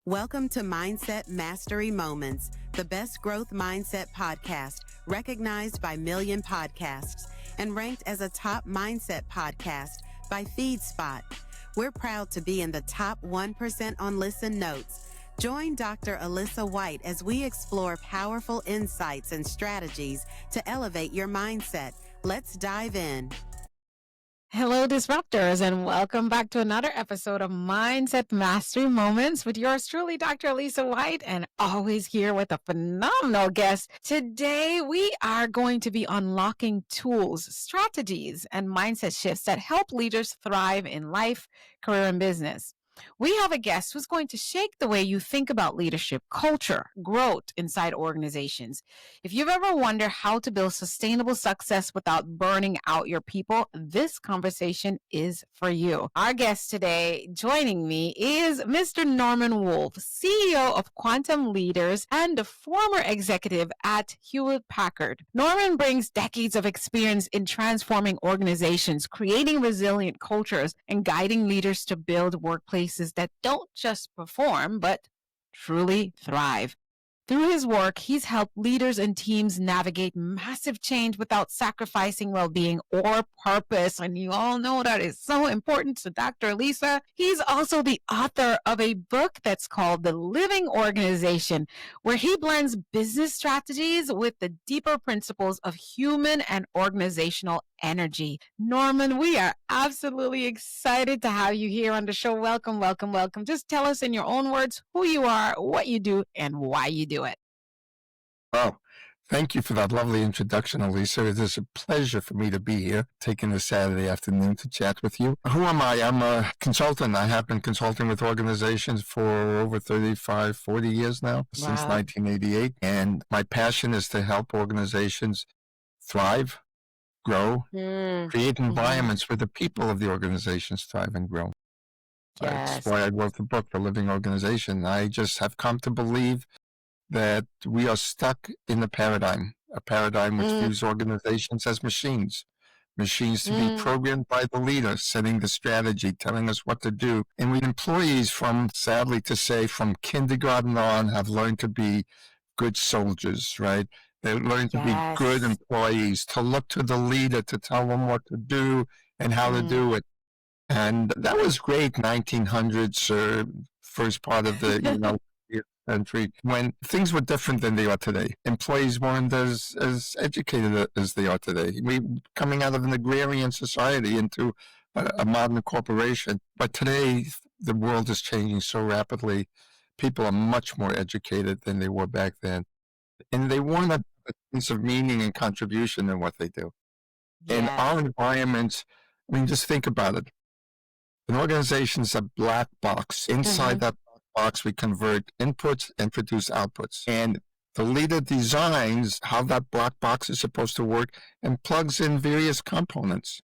Welcome to Mindset Mastery Moments, the best growth mindset podcast recognized by Million Podcasts and ranked as a top mindset podcast by FeedSpot. We're proud to be in the top 1% on Listen Notes. Join Dr. Alisa Whyte as we explore powerful insights and strategies to elevate your mindset. Let's dive in. Hello, disruptors, and welcome back to another episode of Mindset Mastery Moments with yours truly, Dr. Alisa Whyte, and always here with a phenomenal guest. Today, we are going to be unlocking tools, strategies, and mindset shifts that help leaders thrive in life, career, and business. We have a guest who's going to shake the way you think about leadership, culture, growth inside organizations. If you've ever wondered how to build sustainable success without burning out your people, this conversation is for you. Our guest today joining me is Mr. Norman Wolfe, CEO of Quantum Leaders and a former executive at Hewlett Packard. Norman brings decades of experience in transforming organizations, creating resilient cultures, and guiding leaders to build workplaces that don't just perform, but truly thrive. Through his work, he's helped leaders and teams navigate massive change without sacrificing well-being or purpose. And you all know that is so important to Dr. Alisa. He's also the author of a book that's called The Living Organization, where he blends business strategies with the deeper principles of human and organizational energy. Norman, we are absolutely excited to have you here on the show. Welcome, welcome, welcome. Just tell us in your own words who you are, what you do, and why you do it. Oh, thank you for that lovely introduction, Alisa. It is a pleasure for me to be here, taking a Saturday afternoon to chat with you. Who am I? I'm a consultant. I have been consulting with organizations for over 35, 40 years now, since 1988. And my passion is to help organizations thrive, grow, create environments where the people of the organizations thrive and grow. Yes. That's why I wrote the book, The Living Organization. I just have come to believe that we are stuck in a paradigm which views organizations as machines to be programmed by the leader, setting the strategy, telling us what to do. And we employees sadly to say, from kindergarten on have learned to be good soldiers, right? They learn to be good employees, to look to the leader, to tell them what to do and how to do it. And that was great, 1900s, first part of the, century, when things were different than they are today. Employees weren't as educated as they are today. We coming out of an agrarian society into a modern corporation. But today, the world is changing so rapidly. People are much more educated than they were back then. And they want a sense of meaning and contribution in what they do. And our environments, just think about it. An organization is a black box. Inside that black box, we convert inputs and produce outputs. And the leader designs how that black box is supposed to work and plugs in various components.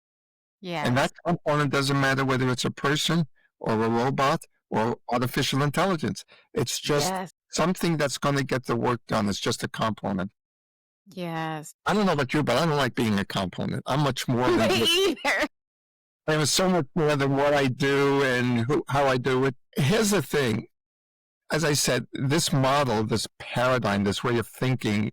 And that component doesn't matter whether it's a person or a robot or artificial intelligence. It's just something that's going to get the work done. It's just a component. Yes. I don't know about you, but I don't like being a component. I'm much more than either. I'm so much more than what I do and how I do it. Here's the thing. As I said, this model, this paradigm, this way of thinking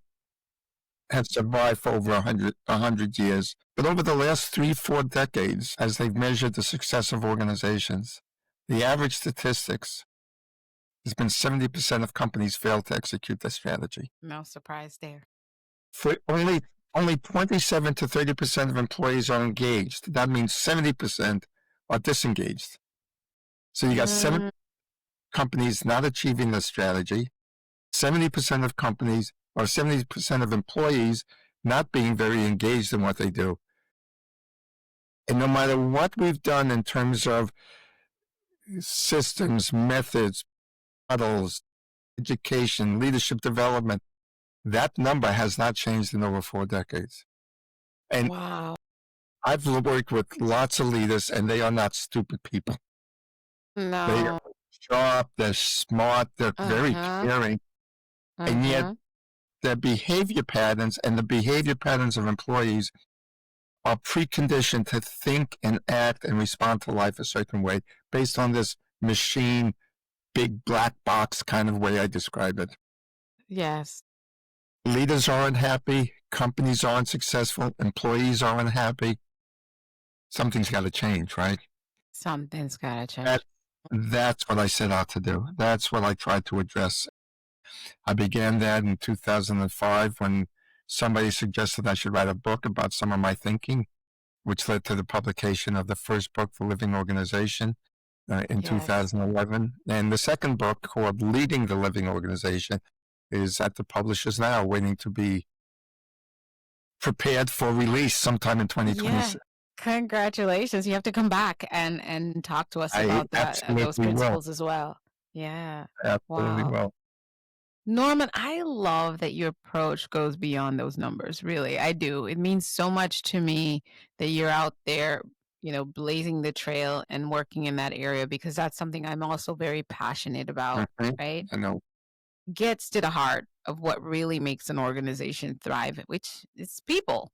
has survived for over 100 years. But over the last 3-4 decades, as they've measured the success of organizations, the average statistics has been 70% of companies fail to execute their strategy. No surprise there. For only 27 to 30% of employees are engaged. That means 70% are disengaged. So you got 7 companies not achieving the strategy, 70% of companies or 70% of employees not being very engaged in what they do. And no matter what we've done in terms of systems, methods, models, education, leadership development, that number has not changed in over 4 decades. And I've worked with lots of leaders, and they are not stupid people. No. They are sharp, they're smart, they're very caring. And yet their behavior patterns and the behavior patterns of employees are preconditioned to think and act and respond to life a certain way based on this machine big black box kind of way I describe it. Yes. Leaders aren't happy, companies aren't successful, employees aren't happy. Something's got to change, right? Something's got to change. That's what I set out to do. That's what I tried to address. I began that in 2005 when somebody suggested I should write a book about some of my thinking, which led to the publication of the first book, The Living Organization, in 2011. And the second book, called Leading the Living Organization, is at the publishers now, waiting to be prepared for release sometime in 2026. Yeah. Congratulations. You have to come back and talk to us about that, those principles as well. Yeah. Absolutely will. Norman, I love that your approach goes beyond those numbers. Really, I do. It means so much to me that you're out there, blazing the trail and working in that area, because that's something I'm also very passionate about, right? I know. Gets to the heart of what really makes an organization thrive, which is people.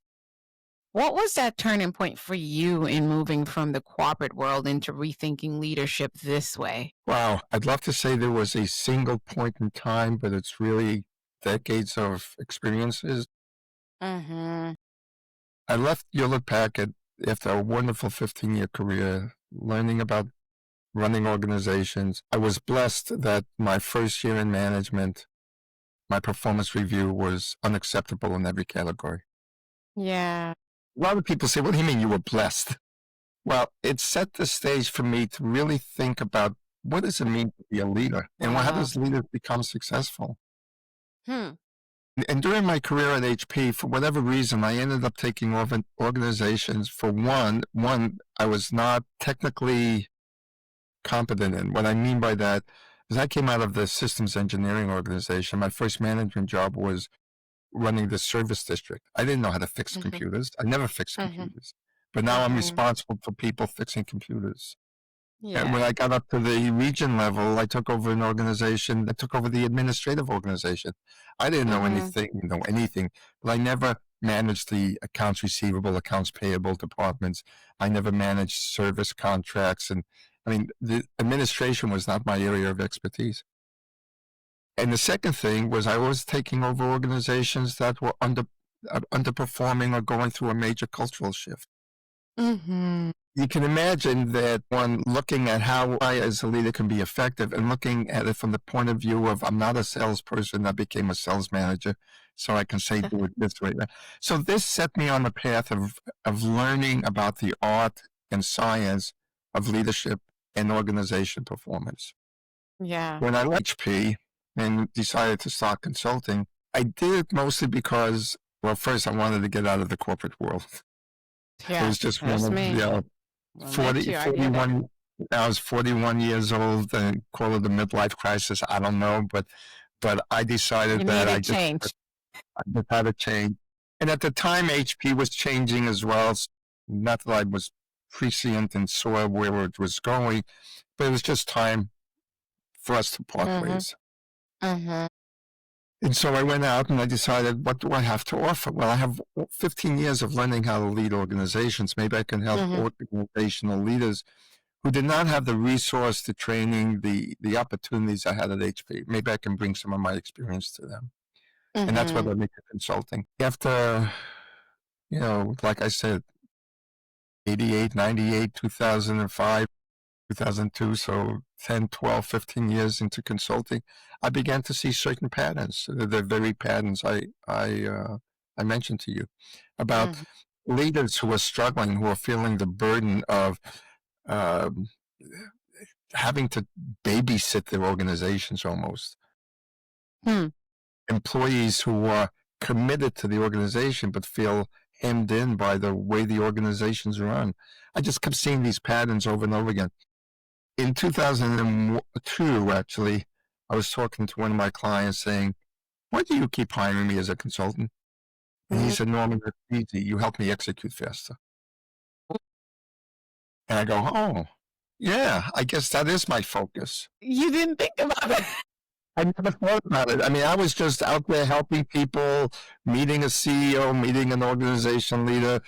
What was that turning point for you in moving from the corporate world into rethinking leadership this way? Wow. I'd love to say there was a single point in time, but it's really decades of experiences. Mm-hmm. I left Hewlett-Packard after a wonderful 15-year career, learning about running organizations. I was blessed that my first year in management, my performance review was unacceptable in every category. Yeah. A lot of people say, what do you mean you were blessed? Well, it set the stage for me to really think about what does it mean to be a leader, and how does leaders become successful? And during my career at HP, for whatever reason, I ended up taking over organizations. For one, I was not technically competent in. What I mean by that is I came out of the systems engineering organization. My first management job was running the service district. I didn't know how to fix computers. I never fixed computers. But now I'm responsible for people fixing computers. Yeah. And when I got up to the region level, I took over an organization that took over the administrative organization. I didn't know anything, but I never managed the accounts receivable, accounts payable departments. I never managed service contracts. And I mean, the administration was not my area of expertise. And the second thing was I was taking over organizations that were underperforming or going through a major cultural shift. You can imagine that one looking at how I as a leader can be effective and looking at it from the point of view of I'm not a salesperson, I became a sales manager, so I can say do it this way. So this set me on the path of learning about the art and science of leadership and organization performance. Yeah. When I left HP and decided to start consulting, I did it mostly because, well, first I wanted to get out of the corporate world. Yeah, it was just one of, me. 41. I was 41 years old, and call it a midlife crisis. I don't know, but I decided that I just had to change. And at the time, HP was changing as well. Not that I was prescient and saw where it was going, but it was just time for us to part ways. And so I went out and I decided, what do I have to offer? Well, I have 15 years of learning how to lead organizations. Maybe I can help organizational leaders who did not have the resource, the training, the opportunities I had at HP. Maybe I can bring some of my experience to them. And that's what I make consulting. After, like I said, 88, 98, 2005, 2002, so 10, 12, 15 years into consulting, I began to see certain patterns, the very patterns I mentioned to you about leaders who are struggling, who are feeling the burden of having to babysit their organizations almost. Employees who are committed to the organization but feel hemmed in by the way the organizations run. I just kept seeing these patterns over and over again. In 2002, actually, I was talking to one of my clients saying, why do you keep hiring me as a consultant? And he said, Norman, it's easy. You help me execute faster. And I go, oh, yeah, I guess that is my focus. You didn't think about it. I never thought about it. I mean, I was just out there helping people, meeting a CEO, meeting an organization leader,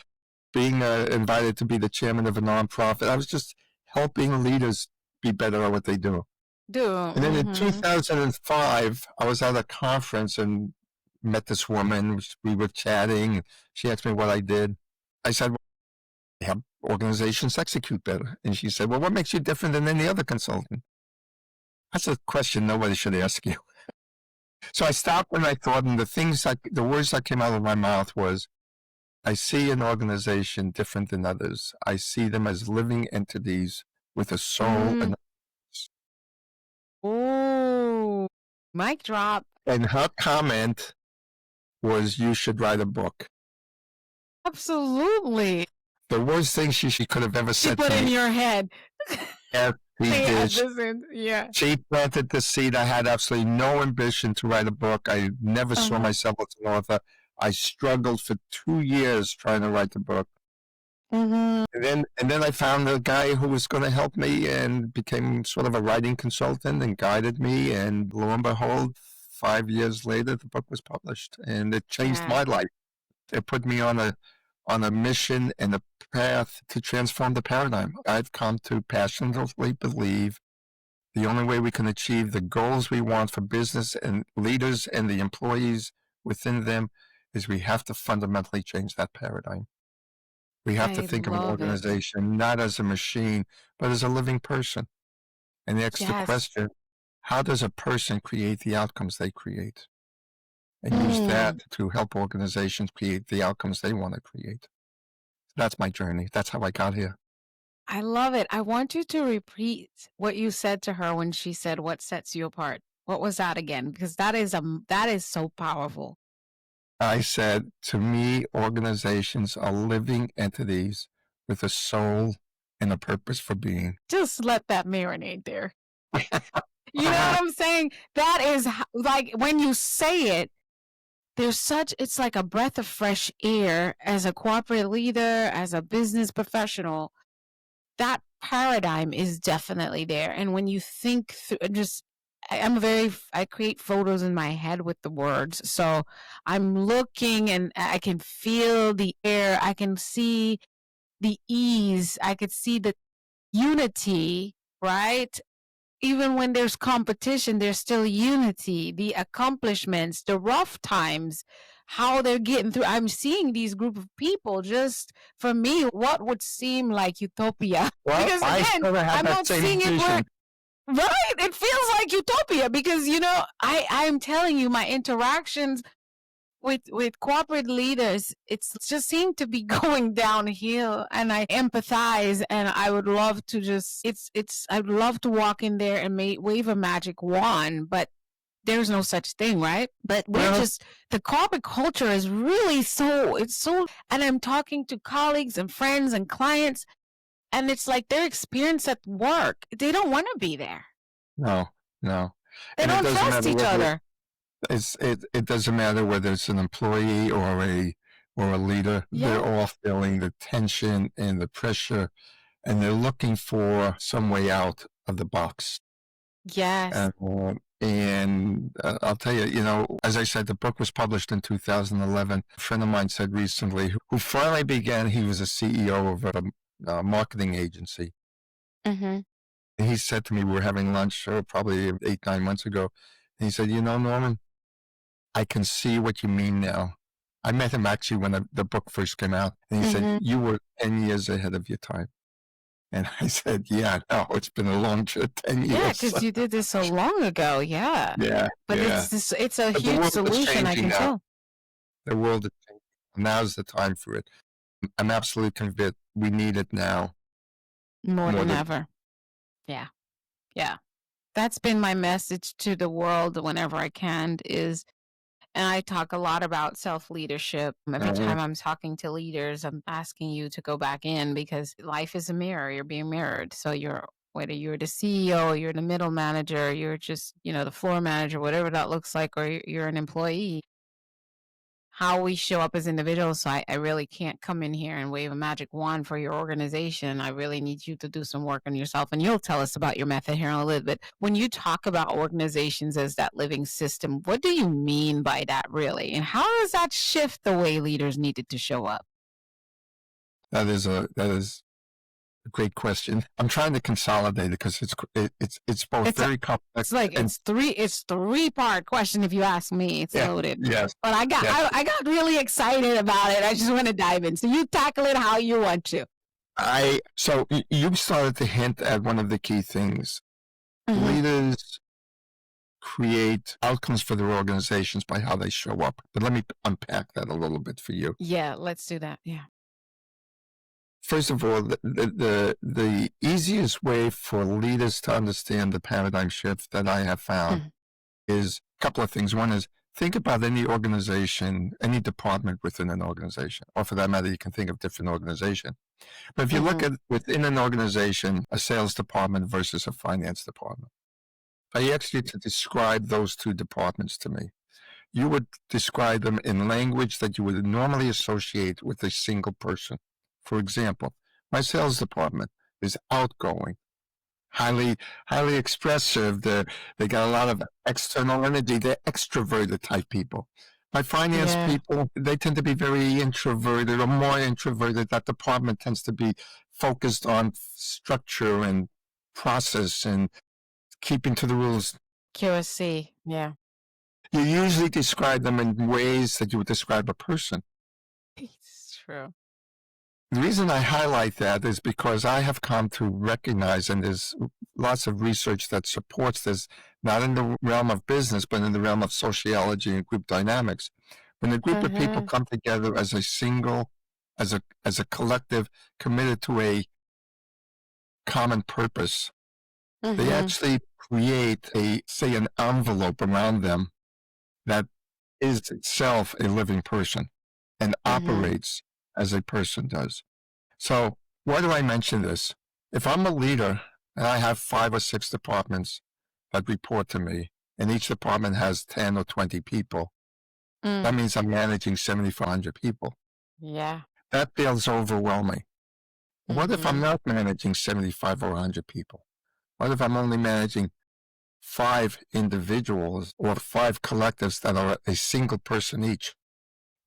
being invited to be the chairman of a nonprofit. I was just helping leaders be better at what they do. Do. And then in 2005, I was at a conference and met this woman. We were chatting. She asked me what I did. I said, well, I help organizations execute better. And she said, well, what makes you different than any other consultant? That's a question nobody should ask you. So I stopped and I thought, and the words that came out of my mouth was, I see an organization different than others. I see them as living entities with a soul and Oh, mic drop. And her comment was, you should write a book. Absolutely. The worst thing she could have ever She said put to in me. your head. Yes, she did. Yeah. She planted the seed. I had absolutely no ambition to write a book. I never saw myself as an author. I struggled for 2 years trying to write the book. And then I found a guy who was going to help me and became sort of a writing consultant and guided me. And lo and behold, 5 years later, the book was published, and it changed my life. It put me on a mission and a path to transform the paradigm. I've come to passionately believe the only way we can achieve the goals we want for business and leaders and the employees within them is we have to fundamentally change that paradigm. We have to think of an organization not as a machine, but as a living person. And ask the question, how does a person create the outcomes they create? And use that to help organizations create the outcomes they want to create. That's my journey. That's how I got here. I love it. I want you to repeat what you said to her when she said, what sets you apart? What was that again? Because that is so powerful. I said, to me, organizations are living entities with a soul and a purpose for being. Just let that marinate there. You know what I'm saying? That is like when you say it, it's like a breath of fresh air as a corporate leader, as a business professional. That paradigm is definitely there. And when you think through, I create photos in my head with the words. So I'm looking and I can feel the air. I can see the ease. I could see the unity, right? Even when there's competition, there's still unity, the accomplishments, the rough times, how they're getting through. I'm seeing these group of people just, for me, what would seem like utopia. Well, because again, I'm not seeing it where, right? It feels like utopia because, I'm telling you, my interactions with corporate leaders, it's just seemed to be going downhill, and I empathize, and I would love to I'd love to walk in there and wave a magic wand, but there's no such thing, right? But the corporate culture is really and I'm talking to colleagues and friends and clients, and it's like their experience at work, they don't want to be there. No. They don't trust each other. It doesn't matter whether it's an employee or a leader. Yeah. They're all feeling the tension and the pressure, and they're looking for some way out of the box. Yes. And I'll tell you, as I said, the book was published in 2011. A friend of mine said recently, who finally he was a CEO of a marketing agency. And he said to me, we were having lunch probably 8-9 months ago. And he said, Norman, I can see what you mean now. I met him actually when the book first came out. And he said, you were 10 years ahead of your time. And I said, yeah, no, it's been a long 10 years. Yeah, because you did this so long ago. Yeah. Yeah. But it's a huge solution, I can tell. The world is changing. Now's the time for it. I'm absolutely convinced we need it now. More than ever. Yeah. Yeah. That's been my message to the world whenever I can and I talk a lot about self-leadership. Every time I'm talking to leaders, I'm asking you to go back in because life is a mirror. You're being mirrored. So whether you're the CEO, you're the middle manager, you're just, the floor manager, whatever that looks like, or you're an employee, how we show up as individuals. So I really can't come in here and wave a magic wand for your organization. I really need you to do some work on yourself, and you'll tell us about your method here in a little bit. When you talk about organizations as that living system, what do you mean by that really? And how does that shift the way leaders needed to show up? That is great question. I'm trying to consolidate it because it's both very complex. It's three-part question if you ask me. It's loaded. Yes. But I got really excited about it. I just want to dive in. So you tackle it how you want to. So you started to hint at one of the key things. Mm-hmm. Leaders create outcomes for their organizations by how they show up. But let me unpack that a little bit for you. Yeah, let's do that. Yeah. First of all, the easiest way for leaders to understand the paradigm shift that I have found is a couple of things. One is think about any organization, any department within an organization, or for that matter, you can think of different organizations. But if you look at within an organization, a sales department versus a finance department, I asked you to describe those two departments to me. You would describe them in language that you would normally associate with a single person. For example, my sales department is outgoing, highly expressive. They got a lot of external energy. They're extroverted type people. My finance people, they tend to be very introverted or more introverted. That department tends to be focused on structure and process and keeping to the rules. QSC, yeah. You usually describe them in ways that you would describe a person. It's true. The reason I highlight that is because I have come to recognize, and there's lots of research that supports this, not in the realm of business, but in the realm of sociology and group dynamics. When a group of people come together as a single, as a collective, committed to a common purpose, they actually create an envelope around them that is itself a living person and operates as a person does. So why do I mention this? If I'm a leader and I have 5 or 6 departments that report to me, and each department has 10 or 20 people, that means I'm managing 7,400 people. Yeah. That feels overwhelming. What if I'm not managing 75 or 100 people? What if I'm only managing 5 individuals or 5 collectives that are a single person each?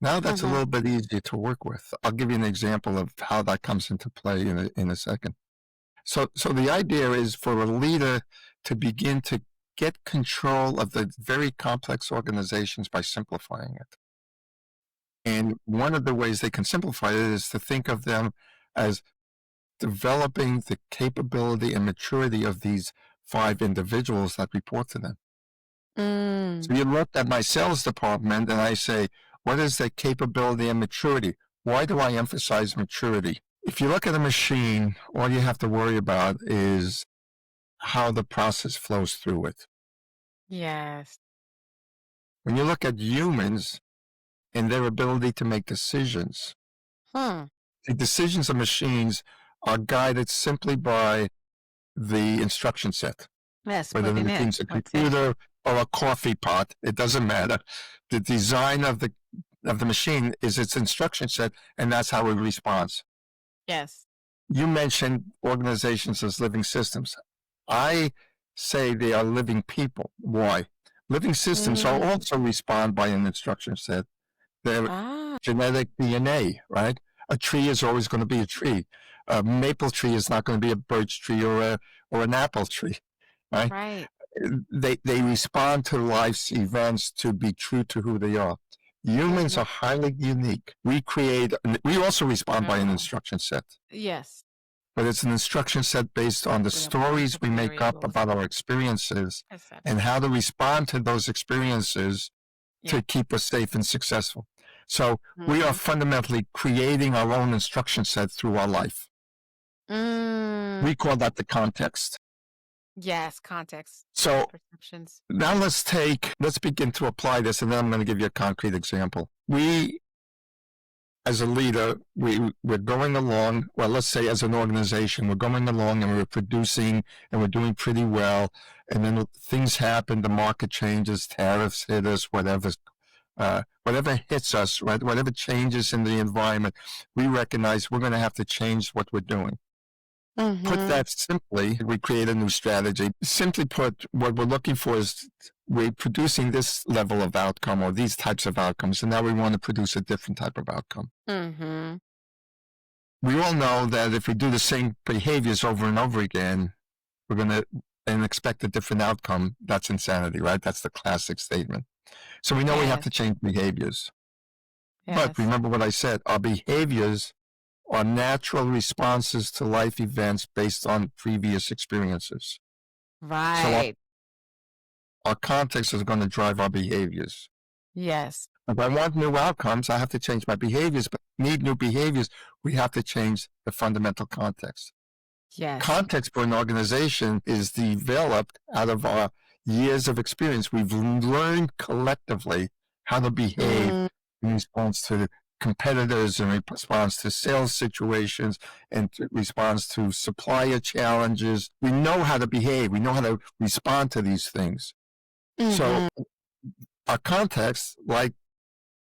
Now that's a little bit easier to work with. I'll give you an example of how that comes into play in a second. So the idea is for a leader to begin to get control of the very complex organizations by simplifying it. And one of the ways they can simplify it is to think of them as developing the capability and maturity of these 5 individuals that report to them. So you look at my sales department and I say, what is the capability and maturity? Why do I emphasize maturity? If you look at a machine, all you have to worry about is how the process flows through it. Yes. When you look at humans and their ability to make decisions, the decisions of machines are guided simply by the instruction set. Yes, whether the machine's a computer or a coffee pot, it doesn't matter. The design of the machine is its instruction set, and that's how it responds. Yes. You mentioned organizations as living systems. I say they are living people. Why? Living systems are also respond by an instruction set. They're genetic DNA, right? A tree is always going to be a tree. A maple tree is not going to be a birch tree or an apple tree, right? Right. They respond to life's events to be true to who they are. Humans are highly unique. We also respond by an instruction set. Yes. But it's an instruction set based on the stories we make up about our experiences and how to respond to those experiences to keep us safe and successful. So we are fundamentally creating our own instruction set through our life. We call that the context. Yes, context. So Perceptions. now let's begin to apply this, and then I'm going to give you a concrete example. We, as a leader, we're going along, well, let's say as an organization, we're going along and we're producing and we're doing pretty well. And then things happen, the market changes, tariffs hit us, whatever hits us, right? Whatever changes in the environment, we recognize we're going to have to change what we're doing. Put that simply, we create a new strategy. Simply put, what we're looking for is we're producing this level of outcome or these types of outcomes, and now we want to produce a different type of outcome. we all know that if we do the same behaviors over and over again, we're going to and expect a different outcome. That's insanity, right? That's the classic statement. So we know we have Yes. to change behaviors. But Yes. remember what I said, our behaviors are natural responses to life events based on previous experiences. Right. So our context is going to drive our behaviors. Yes. If I want new outcomes, I have to change my behaviors, but need new behaviors, we have to change the fundamental context. Yes. Context for an organization is developed out of our years of experience. We've learned collectively how to behave in response to competitors, in response to sales situations, and in response to supplier challenges. We know how to behave. We know how to respond to these things. So our context, like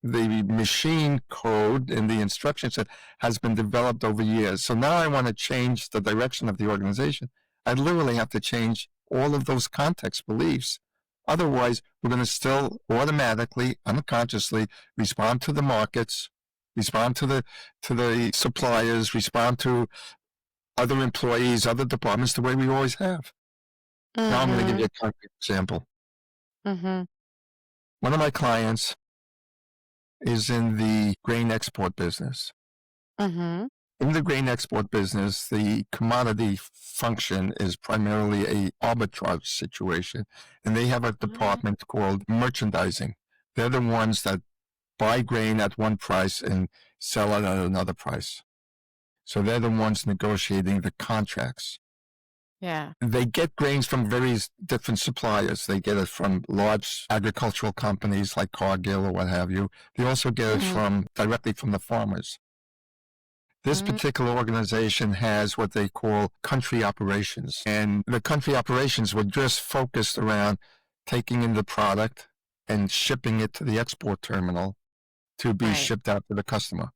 the machine code and the instruction set, has been developed over years. So now I want to change the direction of the organization. I literally have to change all of those context beliefs. Otherwise, we're going to still automatically, unconsciously respond to the markets, respond to the suppliers, respond to other employees, other departments, the way we always have. Now I'm going to give you a concrete example. One of my clients is in the grain export business. In the grain export business, the commodity function is primarily a arbitrage situation, and they have a department called merchandising. They're the ones that buy grain at one price and sell it at another price. So they're the ones negotiating the contracts. Yeah. They get grains from various different suppliers. They get it from large agricultural companies like Cargill or what have you. They also get it directly from the farmers. This particular organization has what they call country operations. And the country operations were just focused around taking in the product and shipping it to the export terminal to be shipped out to the customer.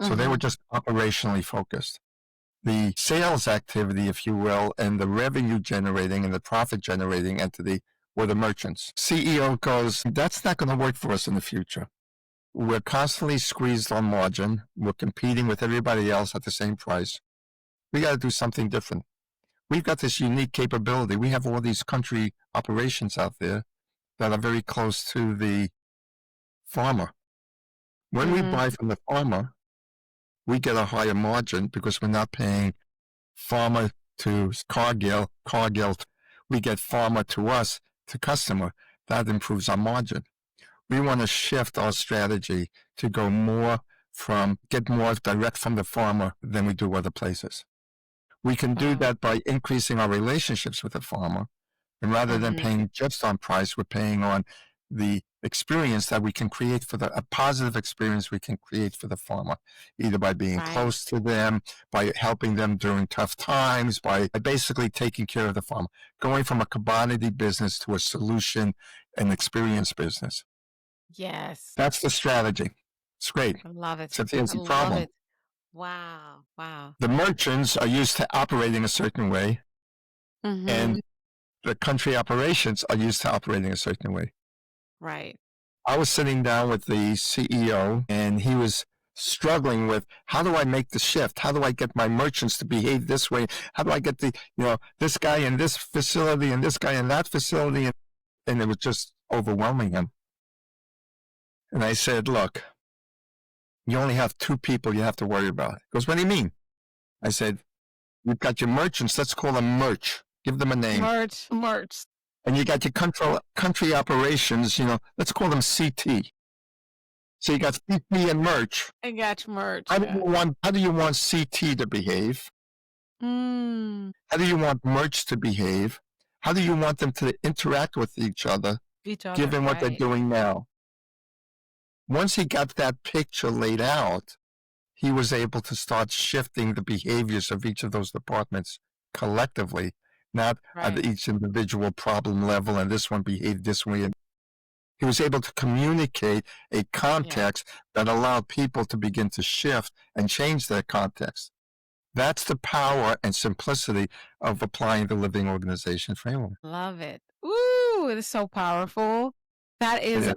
So they were just operationally focused. The sales activity, if you will, and the revenue generating and the profit generating entity were the merchants. CEO goes, that's not going to work for us in the future. We're constantly squeezed on margin. We're competing with everybody else at the same price. We got to do something different. We've got this unique capability. We have all these country operations out there that are very close to the farmer. When we buy from the farmer, we get a higher margin because we're not paying farmer to Cargill, we get farmer to us, to customer. That improves our margin. We want to shift our strategy to go get more direct from the farmer than we do other places. We can do that by increasing our relationships with the farmer. And rather than paying just on price, we're paying on the experience that we can create a positive experience we can create for the farmer, either by being close to them, by helping them during tough times, by basically taking care of the farmer, going from a commodity business to a solution and experience business. Yes. That's the strategy. It's great. I love it. Except here's the problem. Love it. Wow. Wow. The merchants are used to operating a certain way, and the country operations are used to operating a certain way. Right. I was sitting down with the CEO, and he was struggling with, how do I make the shift? How do I get my merchants to behave this way? How do I get this guy in this facility and this guy in that facility? And it was just overwhelming him. And I said, look, you only have two people you have to worry about. He goes, what do you mean? I said, you've got your merchants. Let's call them merch. Give them a name. Merch. And you got your country operations, let's call them CT. So you got CT and merch. I got merch. How do you want CT to behave? How do you want merch to behave? How do you want them to interact with each other given what they're doing now? Once he got that picture laid out, he was able to start shifting the behaviors of each of those departments collectively, not at each individual problem level, and this one behaved this way. He was able to communicate a context that allowed people to begin to shift and change their context. That's the power and simplicity of applying the living organization framework. Love it. Ooh, it is so powerful. That is,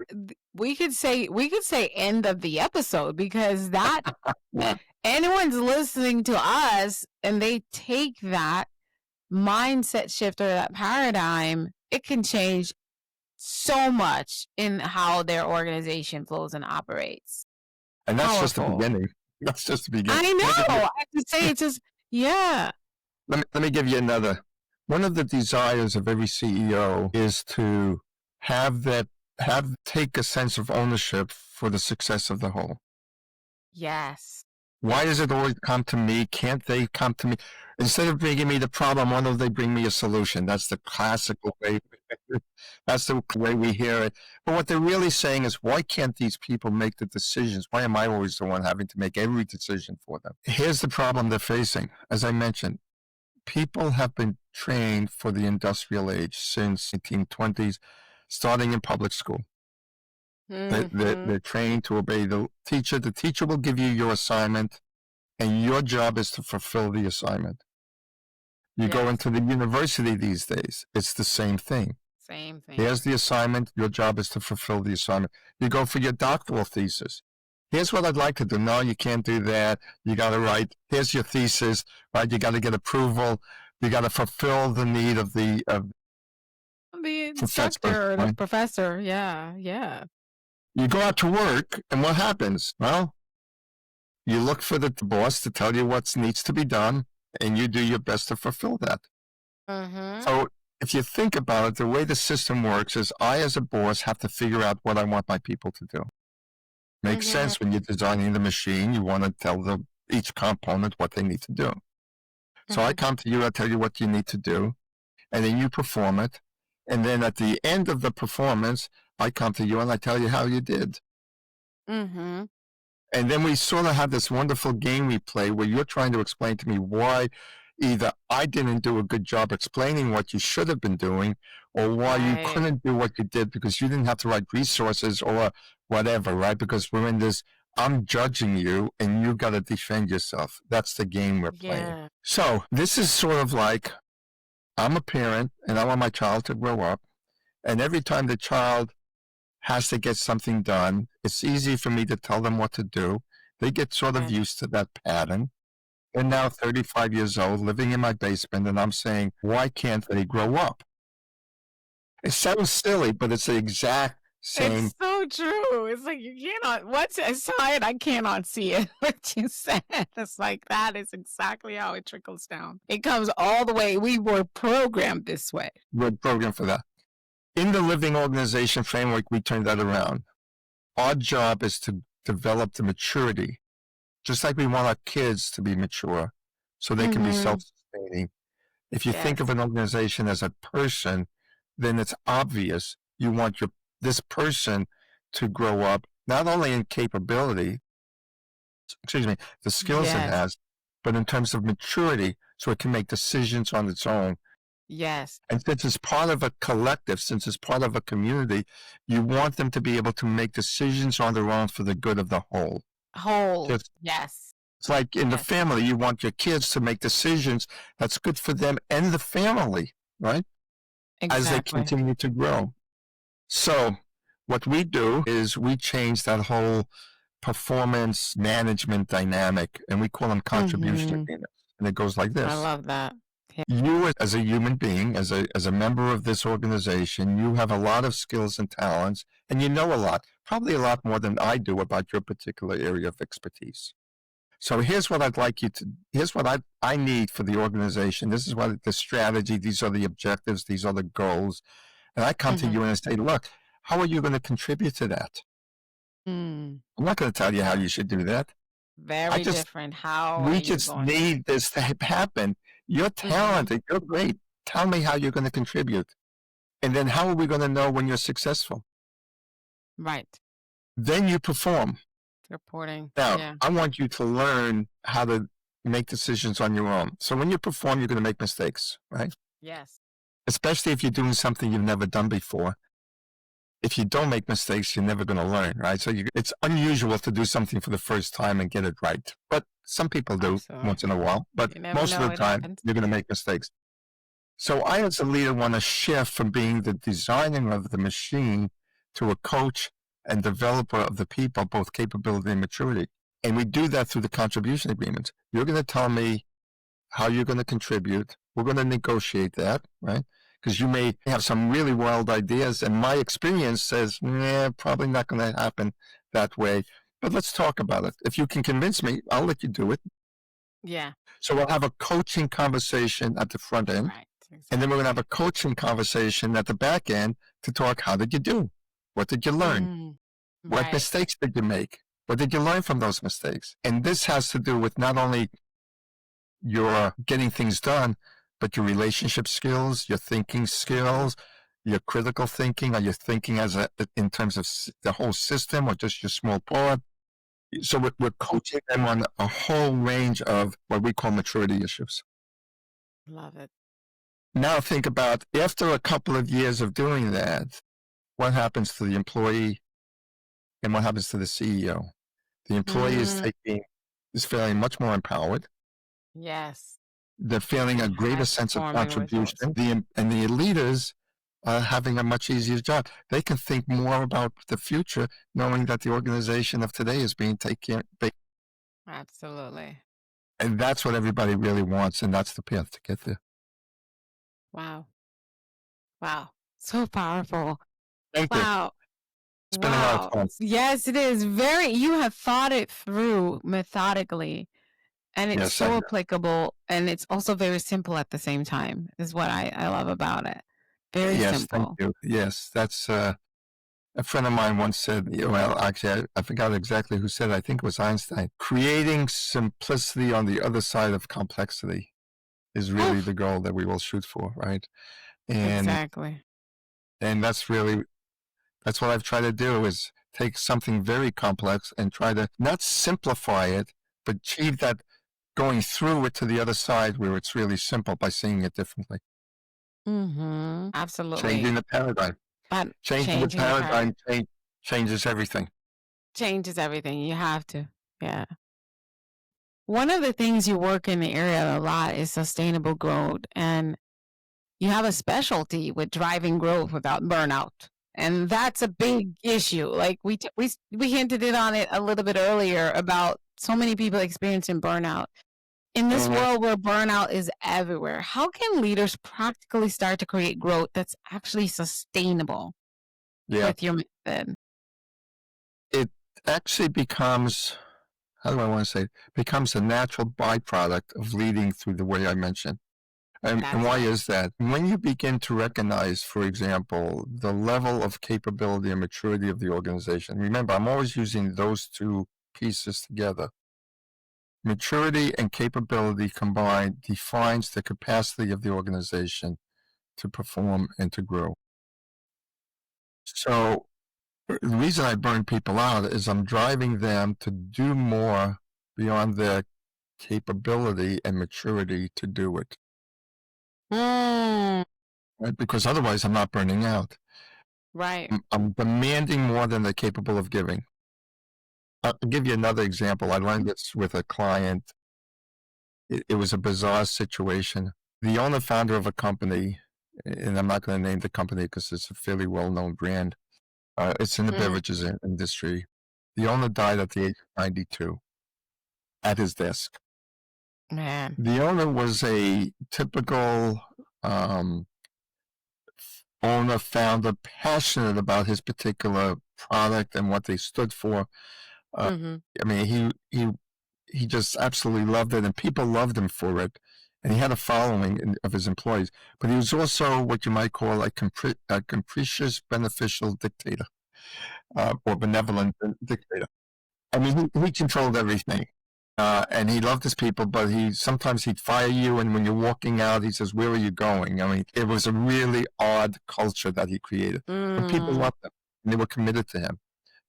we could say end of the episode, because that anyone's listening to us and they take that mindset shift or that paradigm, it can change so much in how their organization flows and operates. And that's just the Powerful. beginning. That's just the beginning. I know. I have to say, it's just, yeah. Let me give you another. One of the desires of every CEO is to take a sense of ownership for the success of the whole. Yes. Why does it always come to me? Can't they come to me? Instead of bringing me the problem, why don't they bring me a solution? That's the classical way. That's the way we hear it. But what they're really saying is, why can't these people make the decisions? Why am I always the one having to make every decision for them? Here's the problem they're facing. As I mentioned, people have been trained for the industrial age since the 1920s, starting in public school. They're trained to obey the teacher. The teacher will give you your assignment, and your job is to fulfill the assignment. You go into the university these days, it's the same thing. Same thing. Here's the assignment. Your job is to fulfill the assignment. You go for your doctoral thesis. Here's what I'd like to do. No, you can't do that. You got to write. Here's your thesis, right? You got to get approval. You got to fulfill the need of the instructor or the professor. Yeah. You go out to work, and what happens? Well, you look for the boss to tell you what needs to be done, and you do your best to fulfill that. So if you think about it, the way the system works is I, as a boss, have to figure out what I want my people to do. Makes sense when you're designing the machine. You want to tell each component what they need to do. So I come to you, I tell you what you need to do, and then you perform it. And then at the end of the performance, I come to you and I tell you how you did. And then we sort of have this wonderful game we play where you're trying to explain to me why either I didn't do a good job explaining what you should have been doing, or why you couldn't do what you did because you didn't have the right resources or whatever, right? Because we're in this, I'm judging you and you got to defend yourself. That's the game we're playing. So this is sort of like, I'm a parent and I want my child to grow up. And every time the child has to get something done, it's easy for me to tell them what to do. They get sort of used to that pattern. They're now 35 years old, living in my basement, and I'm saying, why can't they grow up? It sounds silly, but it's the exact same. It's so true. It's like, you cannot, once I saw it, I cannot see it. What you said, it's like, that is exactly how it trickles down. It comes all the way. We were programmed this way. We're programmed for that. In the living organization framework, we turn that around. Our job is to develop the maturity, just like we want our kids to be mature so they can be self-sustaining. If you think of an organization as a person, then it's obvious you want this person to grow up, not only in capability, the skills it has, but in terms of maturity, so it can make decisions on its own. Yes. And since it's part of a collective, since it's part of a community, you want them to be able to make decisions on their own for the good of the whole. Yes. It's like in the family, you want your kids to make decisions that's good for them and the family, right? Exactly. As they continue to grow. So what we do is we change that whole performance management dynamic, and we call them contribution agreements. And it goes like this. I love that. You, as a human being, as a member of this organization, you have a lot of skills and talents, and you know a lot, probably a lot more than I do about your particular area of expertise. So here's what I'd like you to, here's what I need for the organization. This is what the strategy, these are the objectives, these are the goals. And I come to you and I say, look, how are you going to contribute to that? I'm not going to tell you how you should do that. Very different. We just need this to happen. You're talented. You're great. Tell me how you're going to contribute. And then how are we going to know when you're successful? Right. Then you perform. Reporting. Now, I want you to learn how to make decisions on your own. So when you perform, you're going to make mistakes, right? Yes. Especially if you're doing something you've never done before. If you don't make mistakes, you're never going to learn, right? So it's unusual to do something for the first time and get it right. But some people do once in a while. But most of the time, you're going to make mistakes. So I, as a leader, want to shift from being the designer of the machine to a coach and developer of the people, both capability and maturity. And we do that through the contribution agreements. You're going to tell me how you're going to contribute. We're going to negotiate that, right? Because you may have some really wild ideas, and my experience says, nah, probably not going to happen that way. But let's talk about it. If you can convince me, I'll let you do it. Yeah. So we'll have a coaching conversation at the front end, Right. Exactly. and then we're going to have a coaching conversation at the back end to talk, how did you do? What did you learn? What Right. mistakes did you make? What did you learn from those mistakes? And this has to do with not only your getting things done, but your relationship skills, your thinking skills, your critical thinking. Are you thinking in terms of the whole system or just your small part? So we're coaching them on a whole range of what we call maturity issues. Love it. Now think about, after a couple of years of doing that, what happens to the employee and what happens to the CEO? The employee is feeling much more empowered. Yes. They're feeling a greater sense of contribution. And the leaders are having a much easier job. They can think more about the future, knowing that the organization of today is being taken care of. Absolutely. And that's what everybody really wants, and that's the path to get there. Wow. Wow. So powerful. Thank you. Wow. It's been a lot of fun. Yes, it is. You have thought it through methodically, and it's so applicable, and it's also very simple at the same time, is what I love about it. Very simple. Thank you. Yes, that's a friend of mine once said, well, actually, I forgot exactly who said it. I think it was Einstein. Creating simplicity on the other side of complexity is really the goal that we will shoot for, right? And, exactly. And that's what I've tried to do, is take something very complex and try to not simplify it, but achieve that going through it to the other side where it's really simple by seeing it differently. Absolutely. Changing the paradigm. But changing the paradigm changes everything. Changes everything. You have to. Yeah. One of the things you work in the area a lot is sustainable growth, and you have a specialty with driving growth without burnout. And that's a big issue. Like we hinted on it a little bit earlier about so many people experiencing burnout. In this world where burnout is everywhere, how can leaders practically start to create growth that's actually sustainable with your method? It actually becomes, how do I want to say, becomes a natural byproduct of leading through the way I mentioned. And why is that? When you begin to recognize, for example, the level of capability and maturity of the organization, remember, I'm always using those two pieces together. Maturity and capability combined defines the capacity of the organization to perform and to grow. So the reason I burn people out is I'm driving them to do more beyond their capability and maturity to do it. Right? Because otherwise I'm not burning out. Right. I'm demanding more than they're capable of giving. I'll give you another example. I learned this with a client. It was a bizarre situation. The owner founder of a company, and I'm not going to name the company because it's a fairly well-known brand. It's in the beverages industry. The owner died at the age of 92 at his desk. Man. The owner was a typical owner, founder, passionate about his particular product and what they stood for. I mean, he just absolutely loved it, and people loved him for it. And he had a following of his employees. But he was also what you might call a capricious, beneficial dictator, or benevolent dictator. I mean, he controlled everything. And he loved his people, but sometimes he'd fire you, and when you're walking out, he says, "Where are you going?" I mean, it was a really odd culture that he created. But people loved him, and they were committed to him.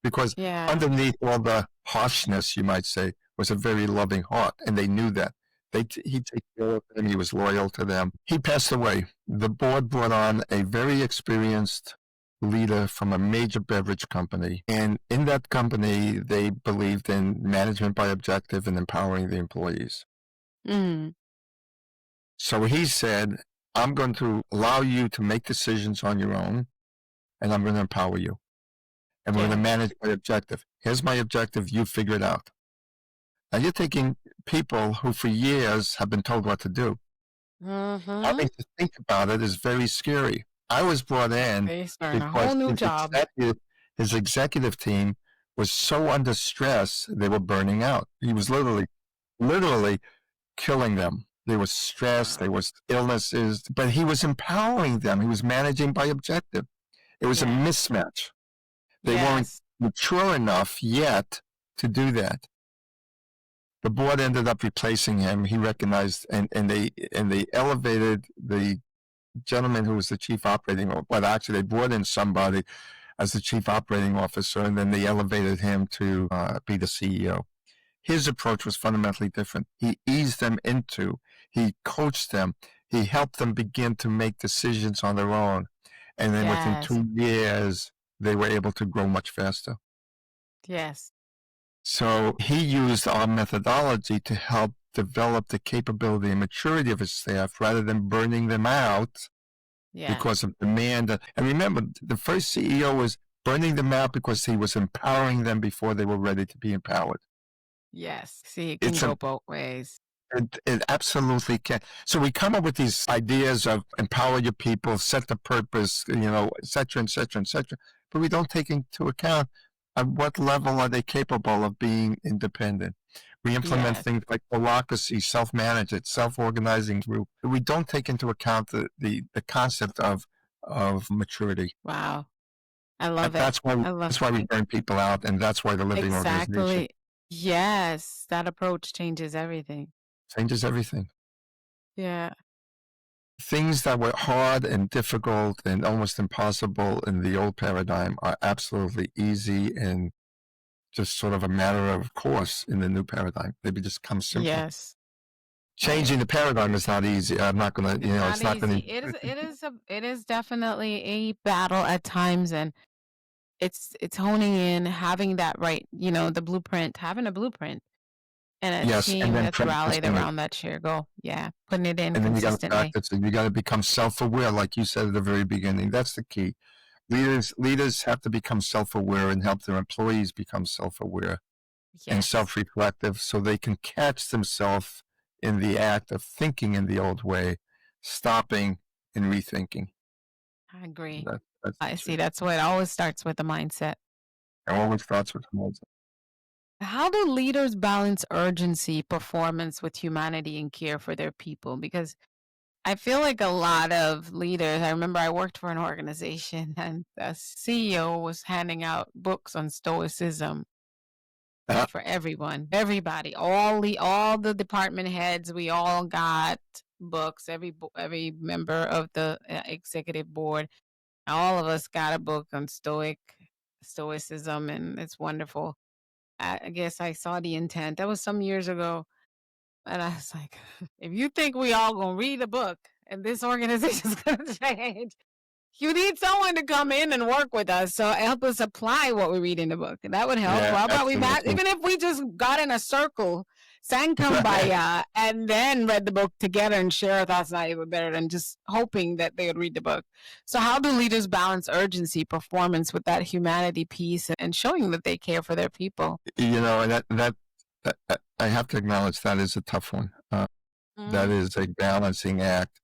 Because underneath all the harshness, you might say, was a very loving heart, and they knew that. He'd take care of them. He was loyal to them. He passed away. The board brought on a very experienced leader from a major beverage company. And in that company, they believed in management by objective and empowering the employees. So he said, I'm going to allow you to make decisions on your own, and I'm going to empower you. And we're going to manage by objective. Here's my objective. You figure it out. Now you're taking people who for years have been told what to do. Mm-hmm. Having to think about it is very scary. I was brought in They start a because whole new job. his executive team was so under stress, they were burning out. He was literally killing them. There was stress, Wow. there was illnesses, but he was empowering them. He was managing by objective. It was a Yeah. mismatch. They weren't Yes. mature enough yet to do that. The board ended up replacing him. He recognized, and they elevated the gentleman who was the chief operating officer. Well, actually, they brought in somebody as the chief operating officer, and then they elevated him to be the CEO. His approach was fundamentally different. He eased them into, he coached them, he helped them begin to make decisions on their own. And then within Yes. 2 years, they were able to grow much faster. Yes. So he used our methodology to help develop the capability and maturity of his staff rather than burning them out Yeah. because of demand. And remember, the first CEO was burning them out because he was empowering them before they were ready to be empowered. Yes. See, it can go both ways. It absolutely can. So we come up with these ideas of empower your people, set the purpose, et cetera, et cetera, et cetera. But we don't take into account at what level are they capable of being independent. We implement Yes. things like holacracy, self-managed, self-organizing group. We don't take into account the concept of maturity. Wow. I love it. That's why I love that's why we burn people out, and that's why the living organization exactly. Yes. That approach changes everything. changes everything. Yeah. Things that were hard and difficult and almost impossible in the old paradigm are absolutely easy and just sort of a matter of course in the new paradigm. They just come simpler. Yes. Changing the paradigm is not easy. I'm not going to, It's it's not not going easy. It is definitely a battle at times, and it's honing in, having that right, the blueprint, having a blueprint and a yes, and team then that's rallied practicing it. around that shared goal. Yeah. Putting it in And then you got to consistently. practice it. You got to become self-aware, like you said at the very beginning. That's the key. Leaders have to become self-aware and help their employees become self-aware and Yes. self-reflective so they can catch themselves in the act of thinking in the old way, stopping and rethinking. I agree. That's I see. That's what it always starts with the mindset. it always starts with the mindset. How do leaders balance urgency, performance with humanity and care for their people? Because I feel like a lot of leaders, I remember I worked for an organization and the CEO was handing out books on stoicism for everyone, everybody, all the department heads, we all got books, every member of the executive board, all of us got a book on stoicism, and it's wonderful. I guess I saw the intent. That was some years ago. And I was like, if you think we all gonna read a book and this organization is gonna change, you need someone to come in and work with us. So help us apply what we read in the book. That would help. Yeah, How about absolutely. even if we just got in a circle, sang kumbaya, and then read the book together and share our thoughts, not even better than just hoping that they would read the book. So how do leaders balance urgency, performance with that humanity piece and showing that they care for their people? And that I have to acknowledge that is a tough one. That is a balancing act.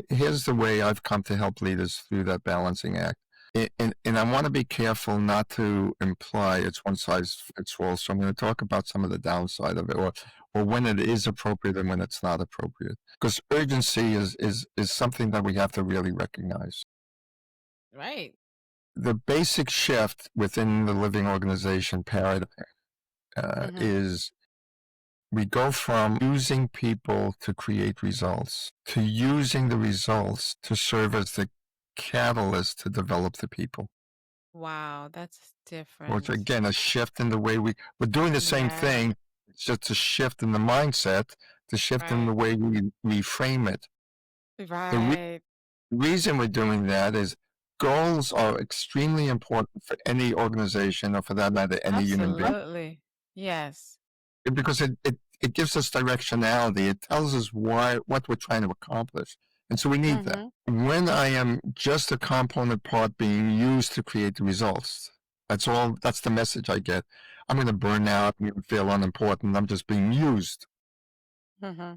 Here's the way I've come to help leaders through that balancing act. And I want to be careful not to imply it's one size fits all. So I'm going to talk about some of the downside of it, or when it is appropriate and when it's not appropriate. Because urgency is something that we have to really recognize. Right. The basic shift within the living organization paradigm is we go from using people to create results to using the results to serve as the catalyst to develop the people. Wow, that's different. Which again, a shift in the way we're doing the same thing. It's just a shift in the mindset, the shift in the way we frame it. Right. The reason we're doing that is goals are extremely important for any organization, or for that matter, any human being. Absolutely. Yes. Because it gives us directionality. It tells us what we're trying to accomplish. And so we need that. When I am just a component part being used to create the results, that's the message I get. I'm going to burn out and feel unimportant. I'm just being used. Mm-hmm.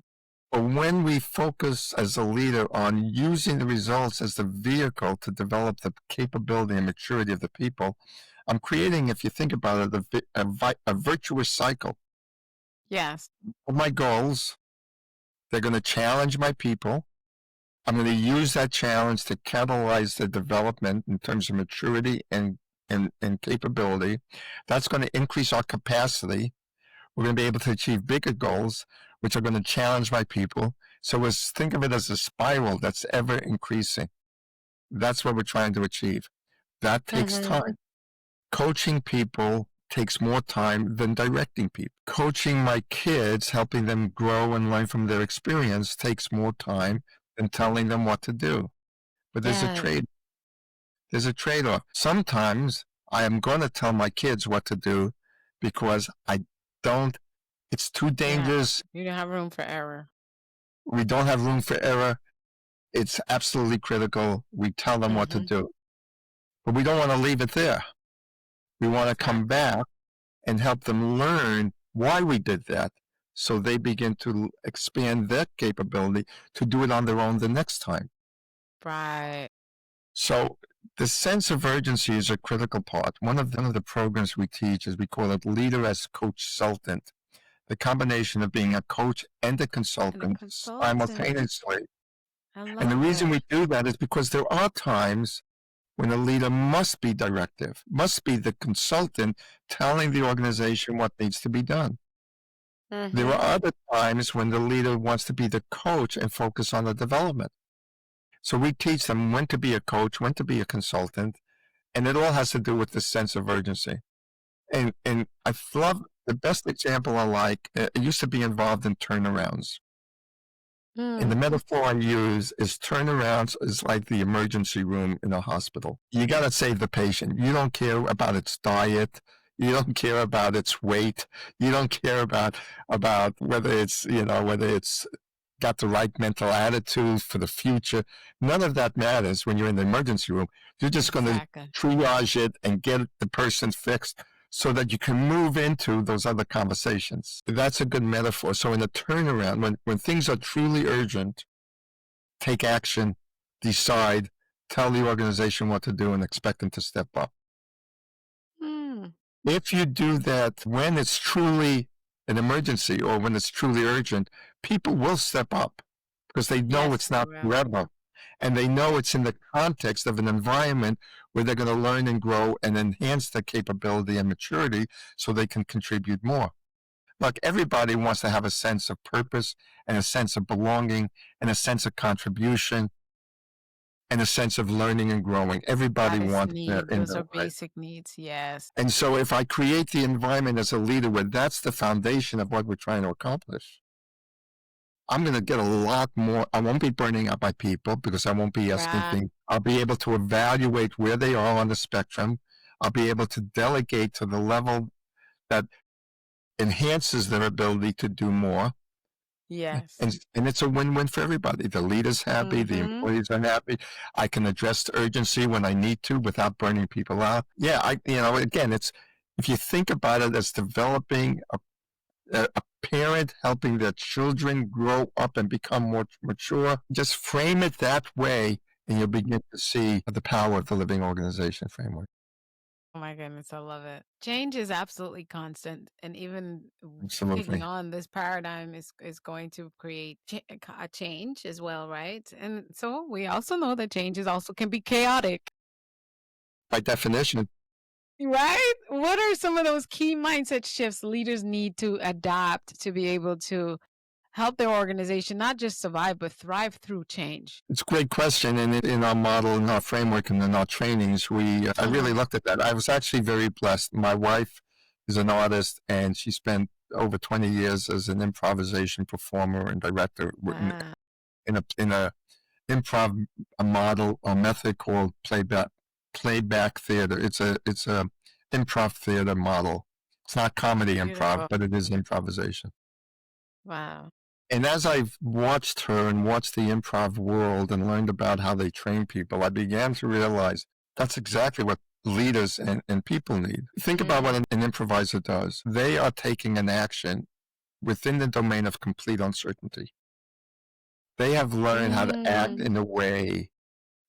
But when we focus as a leader on using the results as the vehicle to develop the capability and maturity of the people, I'm creating, if you think about it, a virtuous cycle. Yes. My goals, they're going to challenge my people. I'm going to use that challenge to catalyze the development in terms of maturity and capability. That's going to increase our capacity. We're going to be able to achieve bigger goals, which are going to challenge my people. So think of it as a spiral that's ever increasing. That's what we're trying to achieve. That takes time. Coaching people takes more time than directing people. Coaching my kids, helping them grow and learn from their experience, takes more time than telling them what to do. But there's a trade. There's a trade-off. Sometimes I am going to tell my kids what to do because it's too dangerous. Yeah. You don't have room for error. We don't have room for error. It's absolutely critical. We tell them what to do. But we don't want to leave it there. We want to come back and help them learn why we did that, so they begin to expand their capability to do it on their own the next time. Right. So the sense of urgency is a critical part. One of the programs we teach is we call it leader as coach-sultant. The combination of being a coach and a consultant simultaneously. And the reason we do that is because there are times when a leader must be directive, must be the consultant telling the organization what needs to be done. There are other times when the leader wants to be the coach and focus on the development. So we teach them when to be a coach, when to be a consultant, and it all has to do with the sense of urgency. And I love the best example I like. It used to be involved in turnarounds. And the metaphor I use is turnarounds is like the emergency room in a hospital. You got to save the patient. You don't care about its diet. You don't care about its weight. You don't care about whether it's got the right mental attitude for the future. None of that matters when you're in the emergency room. You're just going to triage it and get the person fixed so that you can move into those other conversations. That's a good metaphor. So in a turnaround, when things are truly urgent, take action, decide, tell the organization what to do, and expect them to step up. If you do that when it's truly an emergency or when it's truly urgent, people will step up because they know it's not forever. And they know it's in the context of an environment where they're going to learn and grow and enhance their capability and maturity so they can contribute more. Look, everybody wants to have a sense of purpose and a sense of belonging and a sense of contribution and a sense of learning and growing. Everybody wants that. Those are basic needs, yes. And so if I create the environment as a leader where that's the foundation of what we're trying to accomplish, I'm going to get a lot more. I won't be burning out my people because I won't be asking things. I'll be able to evaluate where they are on the spectrum. I'll be able to delegate to the level that enhances their ability to do more. Yes. And it's a win-win for everybody. The leader's happy. The employees are happy. I can address the urgency when I need to without burning people out. Yeah, again, it's, if you think about it as developing a parent helping their children grow up and become more mature, just frame it that way and you'll begin to see the power of the living organization framework. Oh my goodness, I love it. Change is absolutely constant, and even Absolutely. taking on this paradigm is going to create a change as well, right? And so we also know that changes also can be chaotic. By definition. Right? What are some of those key mindset shifts leaders need to adapt to be able to help their organization not just survive, but thrive through change? It's a great question. And in our model, in our framework, and in our trainings, I really looked at that. I was actually very blessed. My wife is an artist, and she spent over 20 years as an improvisation performer and director in a improv model or method called playback theater. It's a improv theater model. It's not comedy improv, but it is improvisation. Wow. And as I've watched her and watched the improv world and learned about how they train people, I began to realize that's exactly what leaders and people need. Think about what an improviser does. They are taking an action within the domain of complete uncertainty. They have learned how to act in a way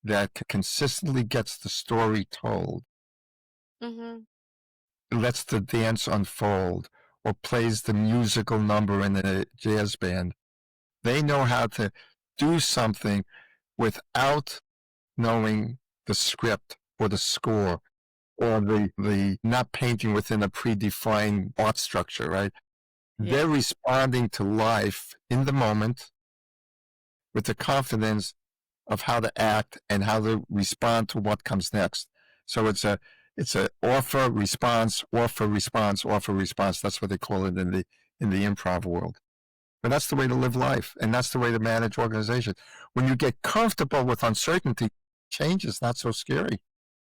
that consistently gets the story told, lets the dance unfold, or plays the musical number in a jazz band. They know how to do something without knowing the script or the score or the not painting within a predefined art structure, right? Yeah. They're responding to life in the moment with the confidence of how to act and how to respond to what comes next. So it's a offer, response, offer, response, offer, response. That's what they call it in the improv world. But that's the way to live life, and that's the way to manage organization. When you get comfortable with uncertainty, change is not so scary.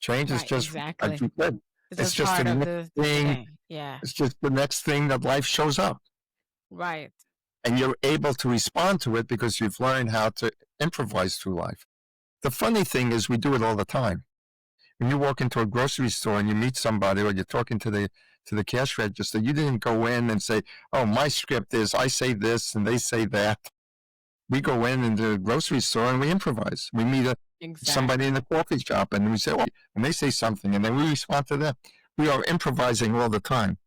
Change is just exactly. like you said, it's just the next thing. Yeah. It's just the next thing that life shows up. Right. And you're able to respond to it because you've learned how to improvise through life. The funny thing is we do it all the time. When you walk into a grocery store and you meet somebody or you're talking to the cash register, you didn't go in and say, oh, my script is I say this and they say that. We go in the grocery store and we improvise. We meet somebody in the coffee shop and we say, oh, and they say something and then we respond to them. We are improvising all the time.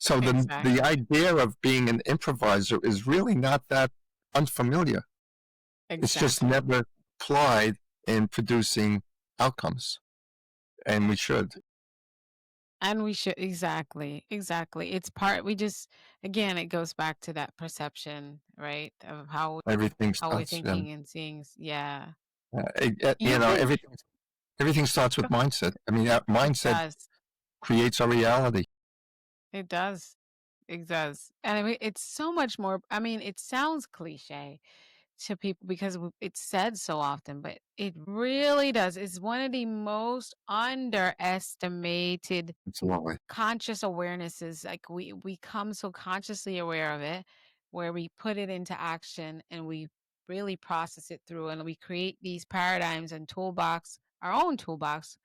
So the idea of being an improviser is really not that unfamiliar. It's just never applied in producing outcomes. And we should. Exactly. It's again, it goes back to that perception, right? Of how everything how we're thinking and seeing. Yeah. Everything starts with mindset. I mean, that mindset creates our reality. It does. It does. And I mean, it's so much more. I mean, it sounds cliche to people because it's said so often, but it really does. It's one of the most underestimated conscious awarenesses. Like we come so consciously aware of it, where we put it into action and we really process it through, and we create these paradigms and our own toolbox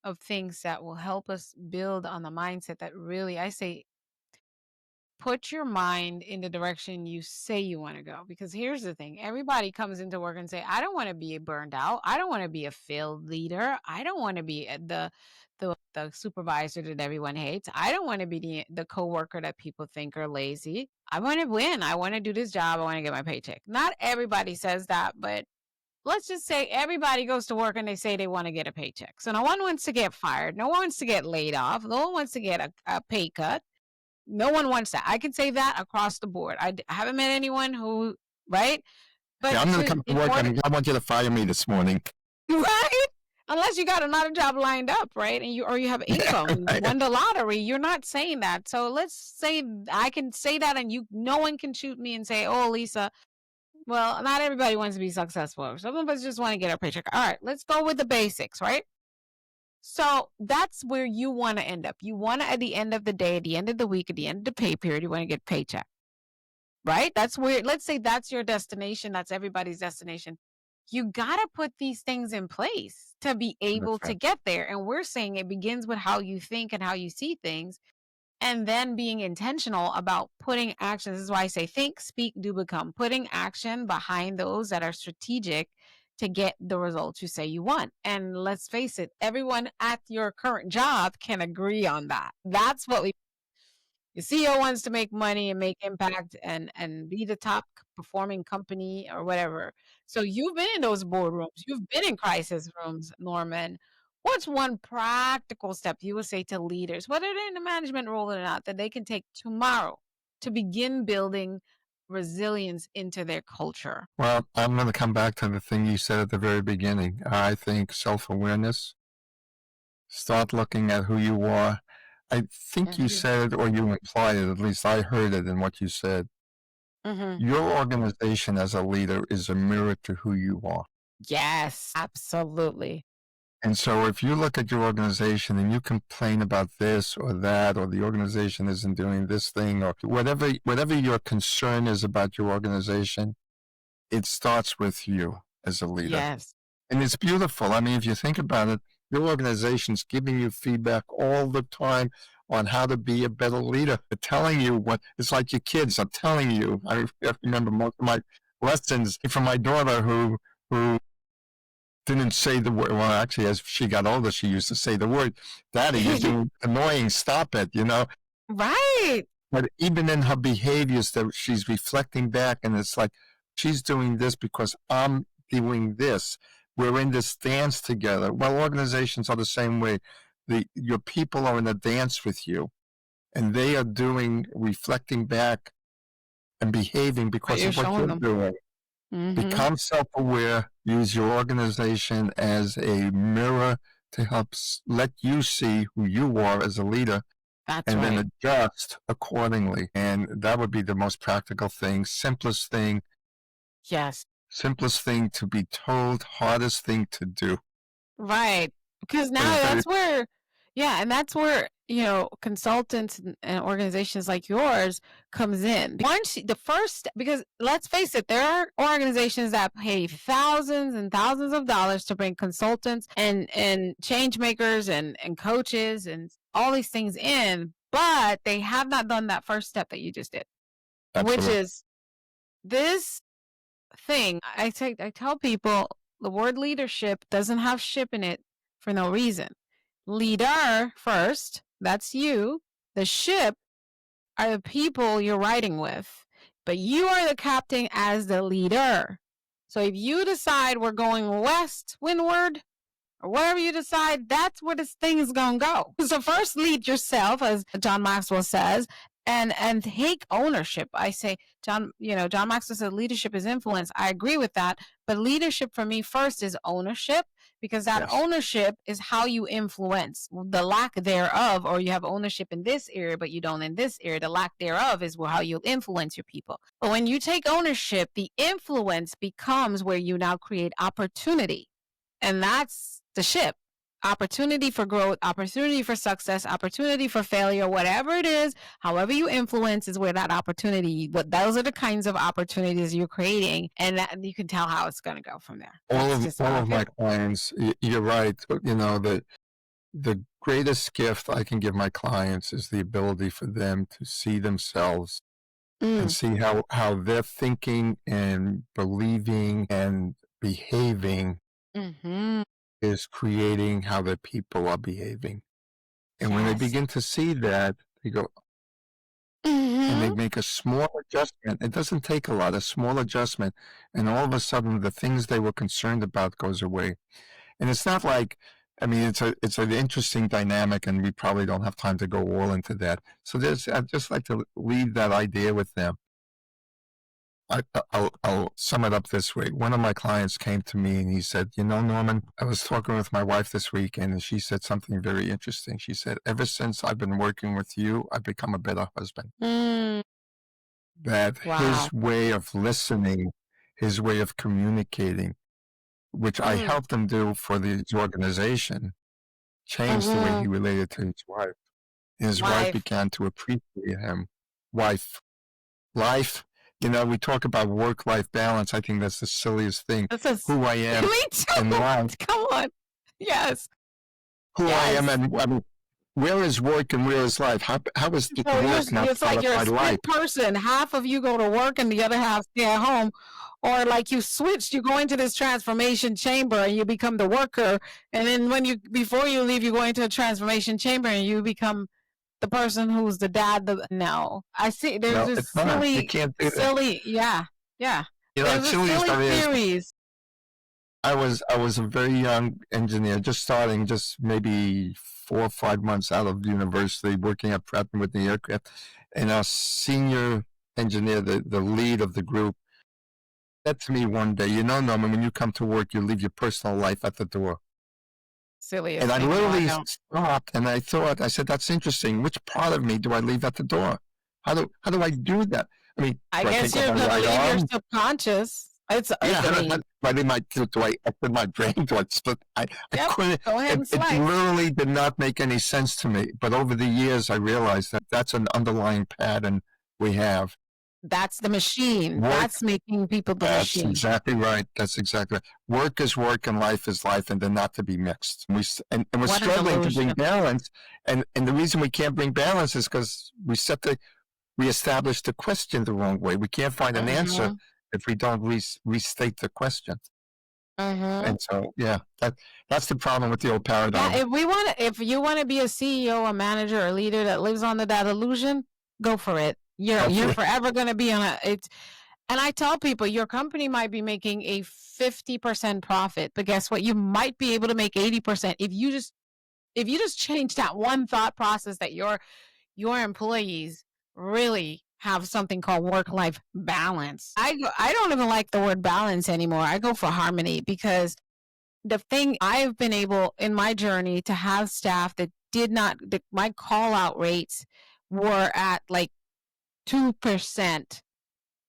of things that will help us build on the mindset that really, I say, put your mind in the direction you say you want to go. Because here's the thing. Everybody comes into work and say, I don't want to be burned out. I don't want to be a failed leader. I don't want to be the supervisor that everyone hates. I don't want to be the coworker that people think are lazy. I want to win. I want to do this job. I want to get my paycheck. Not everybody says that, but let's just say everybody goes to work and they say they want to get a paycheck. So no one wants to get fired. No one wants to get laid off. No one wants to get a pay cut. No one wants that. I can say that across the board. I haven't met anyone who, right? But I'm going to come to work. I want you to fire me this morning. Right? Unless you got another job lined up, right? And you have income, you won the lottery. You're not saying that. So let's say I can say that, and no one can shoot me and say, "Oh, Lisa, well, not everybody wants to be successful. Some of us just want to get our paycheck." All right, let's go with the basics, right? So that's where you want to end up. You want to, at the end of the day, at the end of the week, at the end of the pay period, you want to get a paycheck, right? That's where, let's say that's your destination. That's everybody's destination. You got to put these things in place to be able to get there. And we're saying it begins with how you think and how you see things, and then being intentional about putting action. This is why I say think, speak, do, become. Putting action behind those that are strategic to get the results you say you want. And let's face it, everyone at your current job can agree on that. That's what the CEO wants to make money and make impact and be the top performing company or whatever. So you've been in those boardrooms. You've been in crisis rooms, Norman. What's one practical step you would say to leaders, whether they're in a management role or not, that they can take tomorrow to begin building resilience into their culture? Well, I'm going to come back to the thing you said at the very beginning. I think self-awareness. Start looking at who you are. I think you said it, or you implied it, at least I heard it in what you said. Your organization as a leader is a mirror to who you are. Yes, absolutely. And so if you look at your organization and you complain about this or that, or the organization isn't doing this thing, or whatever your concern is about your organization, it starts with you as a leader. Yes. And it's beautiful. I mean, if you think about it, Your organization's giving you feedback all the time on how to be a better leader. They're telling you what it's like your kids. I'm telling you. I remember most of my lessons from my daughter who didn't say the word. Well, actually, as she got older, she used to say the word, "Daddy, you're doing annoying. Stop it." Right. But even in her behaviors, that she's reflecting back, and it's like she's doing this because I'm doing this. We're in this dance together. Well, organizations are the same way. Your people are in a dance with you, and they are reflecting back and behaving What because you're of what showing you're them. doing. Become self-aware. Use your organization as a mirror to help let you see who you are as a leader, That's and right. then adjust accordingly. And that would be the most practical thing, simplest thing Yes. to be told, hardest thing to do. Right. Because But now it's very, and that's where, consultants and organizations like yours comes in. Because let's face it, there are organizations that pay thousands and thousands of dollars to bring consultants and change makers and coaches and all these things in, but they have not done that first step that you just did, which absolutely. is this thing. I tell people the word leadership doesn't have ship in it for no reason. Leader first, that's you. The ship are the people you're riding with, but you are the captain as the leader. So if you decide we're going west windward, or whatever you decide, that's where this thing is going to go. So first lead yourself, as John Maxwell says, and take ownership. I say, John Maxwell said leadership is influence. I agree with that. But leadership for me first is ownership, because that ownership is how you influence. The lack thereof, or you have ownership in this area, but you don't in this area, the lack thereof is how you influence your people. But when you take ownership, the influence becomes where you now create opportunity. And that's the ship. Opportunity for growth, opportunity for success, opportunity for failure, whatever it is, however you influence is where that opportunity, those are the kinds of opportunities you're creating, and you can tell how it's going to go from there. All of my clients, you're right. The greatest gift I can give my clients is the ability for them to see themselves and see how they're thinking and believing and behaving is creating how the people are behaving. And when they begin to see that, they go, and they make a small adjustment. It doesn't take a lot, a small adjustment. And all of a sudden, the things they were concerned about goes away. And it's not like, it's an interesting dynamic, and we probably don't have time to go all into that. So I'd just like to leave that idea with them. I'll sum it up this way. One of my clients came to me and he said, Norman, I was talking with my wife this weekend, and she said something very interesting. She said, ever since I've been working with you, I've become a better husband. That his way of listening, his way of communicating, which I helped him do for his organization, changed the way he related to his wife. And his wife began to appreciate him. Life. We talk about work-life balance. I think that's the silliest thing. Who I am. Me too. And life. Come on. Yes. Who I am, and where is work and where is life? How is the work not it's like you're a split person. Half of you go to work and the other half stay at home. Or like you switched, you go into this transformation chamber and you become the worker. And then before you leave, you go into a transformation chamber and you become the person who's the dad. No, I see. There's this silly, you can't do silly, that. Yeah. There's silly theories. I was a very young engineer, just starting, just maybe 4 or 5 months out of university, working at Pratt & Whitney Aircraft, and our senior engineer, the lead of the group, said to me one day, Norman, when you come to work, you leave your personal life at the door. Silliest and I thing. literally stopped and I said, that's interesting. Which part of me do I leave at the door? How do I do that? I guess you're going to leave your subconscious. Do I open my brain? Do I split? I couldn't. Go ahead and it literally did not make any sense to me. But over the years, I realized that that's an underlying pattern we have. That's the machine. Work, That's making people the that's machine. exactly right. That's exactly right. Work is work and life is life, and they're not to be mixed. And we're What a struggling to bring delusion. balance. And the reason we can't bring balance is because we established the question the wrong way. We can't find an answer if we don't restate the question. And so, yeah, that's the problem with the old paradigm. Yeah, if you want to be a CEO, a manager, or leader that lives under that illusion, go for it. You're forever going to be on it. And I tell people, your company might be making a 50% profit, but guess what? You might be able to make 80% if you just change that one thought process that your employees really have something called work-life balance. I don't even like the word balance anymore. I go for harmony, because the thing I've been able in my journey to have staff that my call out rates were at like 2%.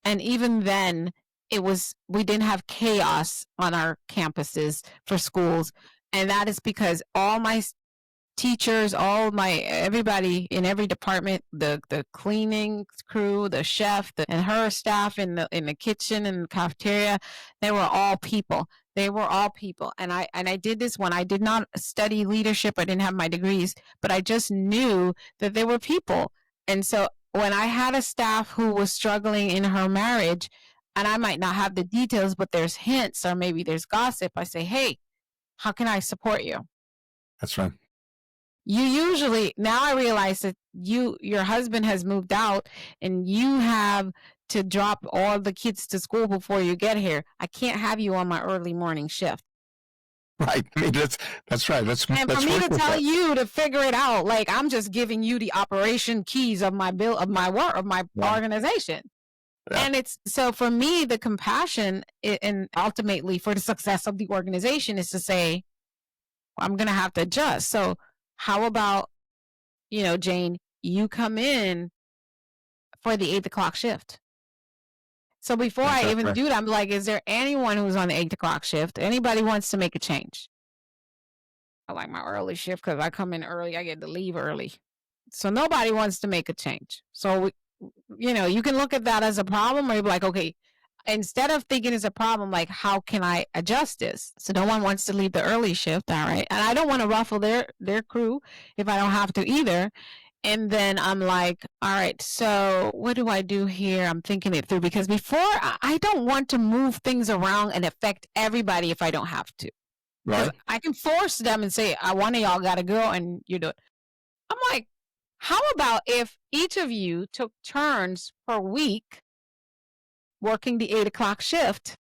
And even then we didn't have chaos on our campuses for schools. And that is because all my teachers, everybody in every department, the cleaning crew, the chef, and her staff in the kitchen and the cafeteria, they were all people. And I did this when I did not study leadership. I didn't have my degrees, but I just knew that they were people. And so when I had a staff who was struggling in her marriage, and I might not have the details, but there's hints or maybe there's gossip, I say, hey, how can I support you? That's right. Now I realize that your husband has moved out and you have to drop all the kids to school before you get here. I can't have you on my early morning shift. Right. I mean, that's right. And for me to tell you to figure it out, like I'm just giving you the operation keys of my organization. Yeah. And it's so for me, the compassion and ultimately for the success of the organization is to say, I'm going to have to adjust. So how about, Jane, you come in for the 8:00 shift. So before I even do that, I'm like, is there anyone who's on the 8:00 shift? Anybody wants to make a change? I like my early shift because I come in early. I get to leave early. So nobody wants to make a change. So, you can look at that as a problem, or you'll be like, okay, instead of thinking it's a problem, like, how can I adjust this? So no one wants to leave the early shift. All right. And I don't want to ruffle their crew if I don't have to either. And then I'm like, all right, so what do I do here? I'm thinking it through, because before I don't want to move things around and affect everybody if I don't have to. Right. I can force them and say, one of y'all got to go and you do it. I'm like, how about if each of you took turns per week working the 8:00 shift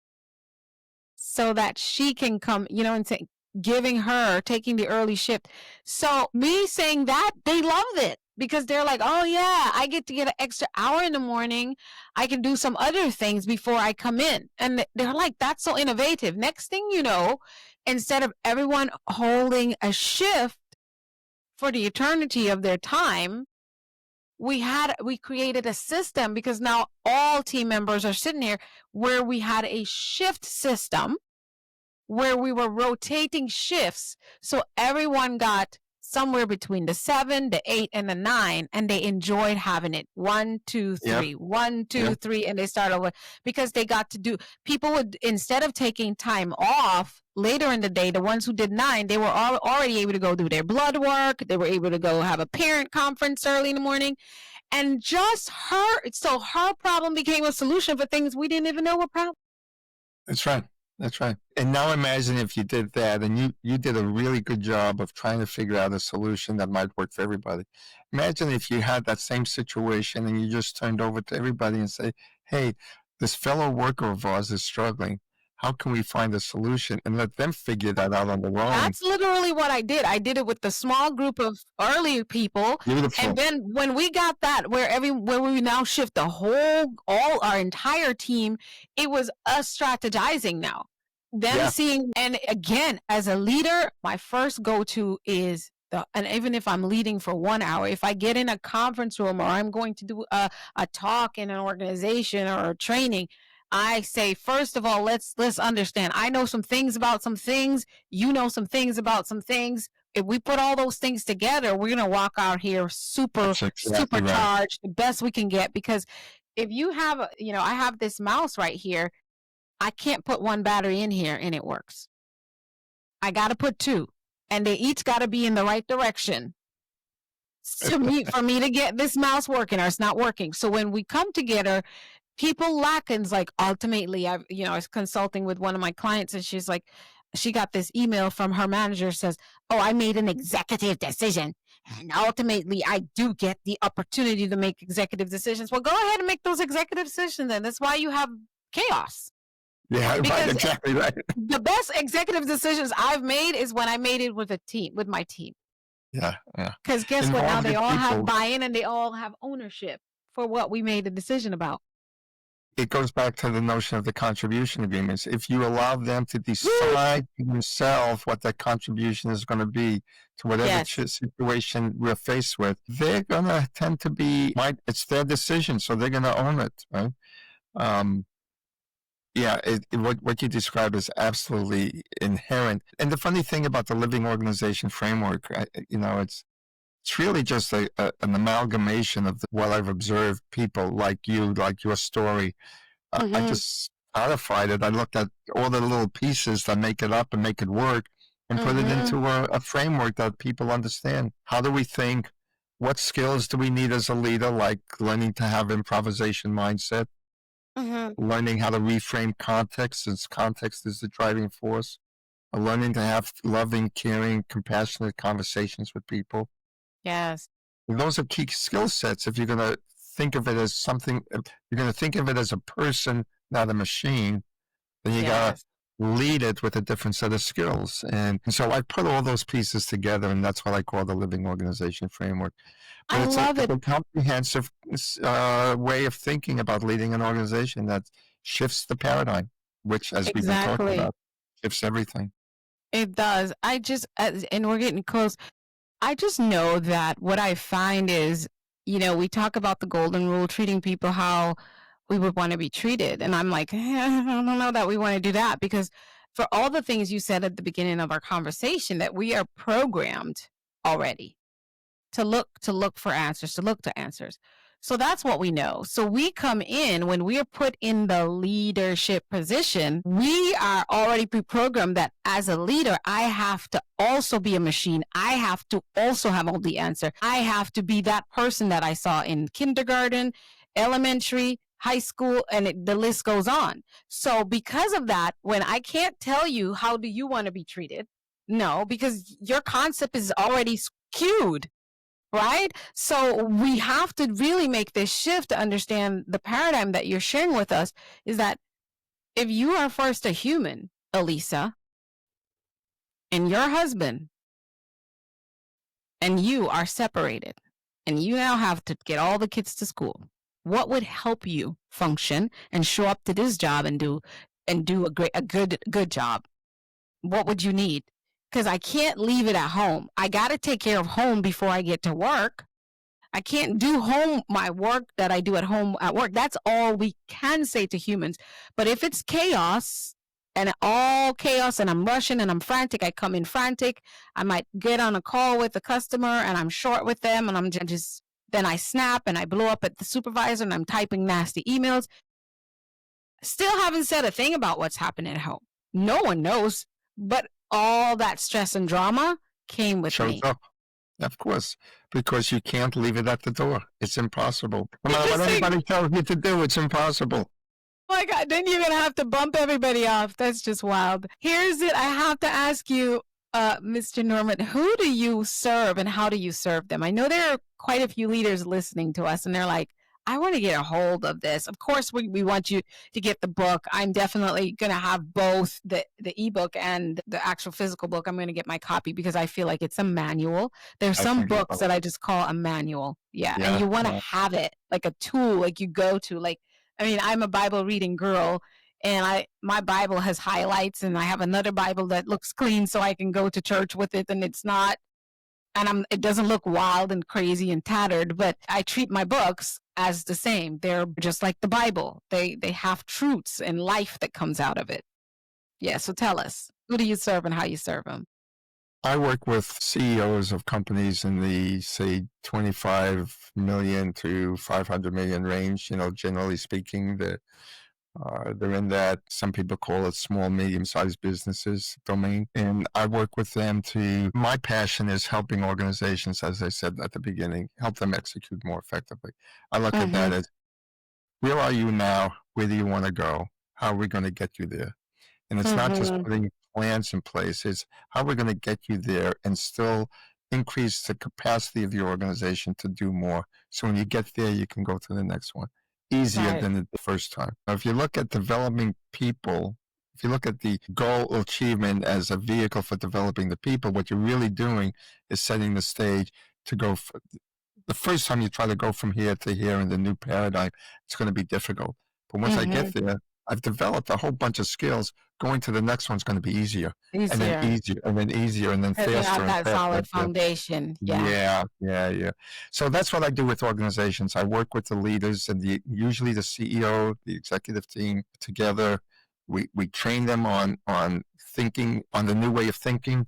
so that she can come, and say, taking the early shift. So me saying that, they love it because they're like, oh yeah, I get to get an extra hour in the morning. I can do some other things before I come in. And they're like, that's so innovative. Next thing you know, instead of everyone holding a shift for the eternity of their time, we created a system, because now all team members are sitting here, where we had a shift system where we were rotating shifts. So everyone got somewhere between the 7, the 8, and the 9, and they enjoyed having it 1, 2, 3, yep. 1, 2, yep. 3, and they start over, because they got to do. People would, instead of taking time off later in the day, the ones who did 9, they were already able to go do their blood work. They were able to go have a parent conference early in the morning, and just her problem became a solution for things we didn't even know were problems. That's right. That's right. And now imagine if you did that, and you did a really good job of trying to figure out a solution that might work for everybody. Imagine if you had that same situation and you just turned over to everybody and say, hey, this fellow worker of ours is struggling. How can we find a solution? And let them figure that out on their own. That's literally what I did. I did it with the small group of early people. Beautiful. And then when we got that, where we now shift all our entire team, it was us strategizing now. Them seeing, and again, as a leader, my first go-to is and even if I'm leading for 1 hour, if I get in a conference room or I'm going to do a talk in an organization or a training, I say, first of all, let's understand. I know some things about some things. You know some things about some things. If we put all those things together, we're going to walk out here supercharged, the best we can get, because if you have, I have this mouse right here. I can't put one battery in here and it works. I got to put two, and they each got to be in the right direction for me to get this mouse working, or it's not working. So when we come together, people lack, and like ultimately, I was consulting with one of my clients, and she's like, she got this email from her manager says, "Oh, I made an executive decision. And ultimately, I do get the opportunity to make executive decisions." Well, go ahead and make those executive decisions then. That's why you have chaos. Yeah, right, exactly right. The best executive decisions I've made is when I made it with my team. Yeah. Because guess what? Now they all have buy-in and they all have ownership for what we made the decision about. It goes back to the notion of the contribution agreements. If you allow them to decide themselves what that contribution is going to be to whatever situation we're faced with, they're going to tend to be, it's their decision, so they're going to own it, right? What you described is absolutely inherent. And the funny thing about the living organization framework, it's really just an amalgamation of what I've observed people like you, like your story. I just codified it. I looked at all the little pieces that make it up and make it work and put it into a framework that people understand. How do we think? What skills do we need as a leader, like learning to have improvisation mindset, learning how to reframe context, since context is the driving force, learning to have loving, caring, compassionate conversations with people. Yes. Those are key skill sets. If you're going to think of it as something, you're going to think of it as a person, not a machine, then you got to lead it with a different set of skills. And so I put all those pieces together, and that's what I call the living organization framework. But I love it. It's a comprehensive way of thinking about leading an organization that shifts the paradigm, which, as we've been talking about, shifts everything. It does. And we're getting close. I just know that what I find is, we talk about the golden rule, treating people how we would want to be treated. And I'm like, I don't know that we want to do that, because for all the things you said at the beginning of our conversation, that we are programmed already to look for answers, to look to answers. So that's what we know. So we come in, when we are put in the leadership position, we are already pre-programmed that as a leader, I have to also be a machine. I have to also have all the answer. I have to be that person that I saw in kindergarten, elementary, high school, and the list goes on. So because of that, when I can't tell you how do you want to be treated, no, because your concept is already skewed. Right? So we have to really make this shift to understand the paradigm that you're sharing with us, is that if you are first a human, Alisa, and your husband and you are separated, and you now have to get all the kids to school, what would help you function and show up to this job and do a good job? What would you need? Because I can't leave it at home. I got to take care of home before I get to work. I can't do my work that I do at home at work. That's all we can say to humans. But if it's chaos and I'm rushing and I'm frantic, I come in frantic. I might get on a call with a customer and I'm short with them, and I'm just, then I snap and I blow up at the supervisor and I'm typing nasty emails. Still haven't said a thing about what's happening at home. No one knows, but all that stress and drama came with me. Up. Of course, because you can't leave it at the door. It's impossible. No matter what anybody tells you to do, it's impossible. Oh my God, then you're going to have to bump everybody off. That's just wild. Here's it. I have to ask you, Mr. Norman, who do you serve and how do you serve them? I know there are quite a few leaders listening to us and they're like, I want to get a hold of this. Of course, we want you to get the book. I'm definitely going to have both the ebook and the actual physical book. I'm going to get my copy because I feel like it's a manual. There's some books that I just call a manual. Yeah. And you want to have it like a tool, like you go to, like, I mean, I'm a Bible reading girl, and my Bible has highlights, and I have another Bible that looks clean so I can go to church with it, and it's not, and it doesn't look wild and crazy and tattered, but I treat my books as the same. They're just like the Bible. They have truths and life that comes out of it. Yeah, so tell us, who do you serve and how you serve them? I work with CEOs of companies in the, say, 25 million to 500 million range. Generally speaking, they're in that, some people call it small, medium-sized businesses domain. And I work with them my passion is helping organizations, as I said at the beginning, help them execute more effectively. I look at that as, where are you now? Where do you want to go? How are we going to get you there? And it's not just putting plans in place, it's how we're going to get you there and still increase the capacity of your organization to do more. So when you get there, you can go to the next one easier than the first time. Now, if you look at developing people, if you look at the goal achievement as a vehicle for developing the people, what you're really doing is setting the stage to go. The first time you try to go from here to here in the new paradigm, it's going to be difficult. But once I get there, I've developed a whole bunch of skills. Going to the next one's going to be easier, and then easier, and then easier, and then faster. You have and that faster. solid foundation. Yeah. So that's what I do with organizations. I work with the leaders and usually the CEO, the executive team together. We train them on thinking, on the new way of thinking.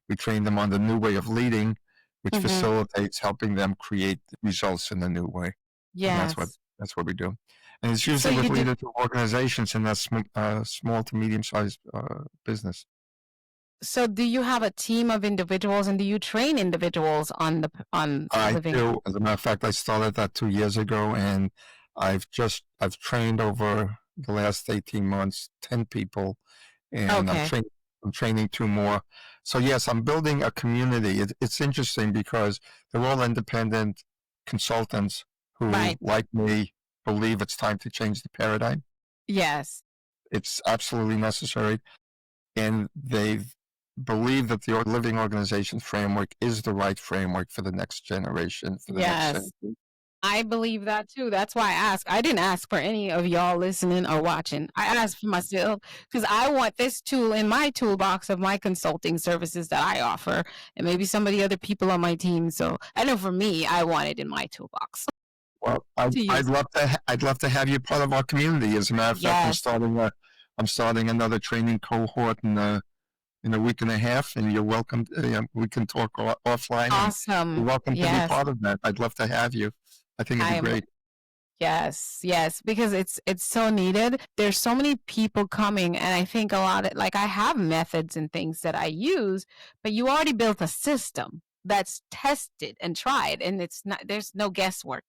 We train them on the new way of leading, which facilitates helping them create results in a new way. Yes. And that's what we do. And it's usually with leaders of organizations in that small to medium-sized business. So do you have a team of individuals, and do you train individuals on living? I do. As a matter of fact, I started that 2 years ago, and I've trained over the last 18 months 10 people, and I'm training 2 more. So yes, I'm building a community. It's interesting because they're all independent consultants who, like me, believe it's time to change the paradigm. Yes. It's absolutely necessary. And they believe that the living organization framework is the right framework for the next generation, for the next century. I believe that too. That's why I asked. I didn't ask for any of y'all listening or watching. I asked for myself because I want this tool in my toolbox of my consulting services that I offer, and maybe some of the other people on my team. So I know for me, I want it in my toolbox. Well, I'd love to have you part of our community. As a matter of fact, I'm starting another training cohort in a week and a half, and you're welcome. We can talk offline. Awesome. You're welcome to be part of that. I'd love to have you. I think it'd be great. Yes, because it's so needed. There's so many people coming, and I think a lot of, like, I have methods and things that I use, but you already built a system that's tested and tried, and there's no guesswork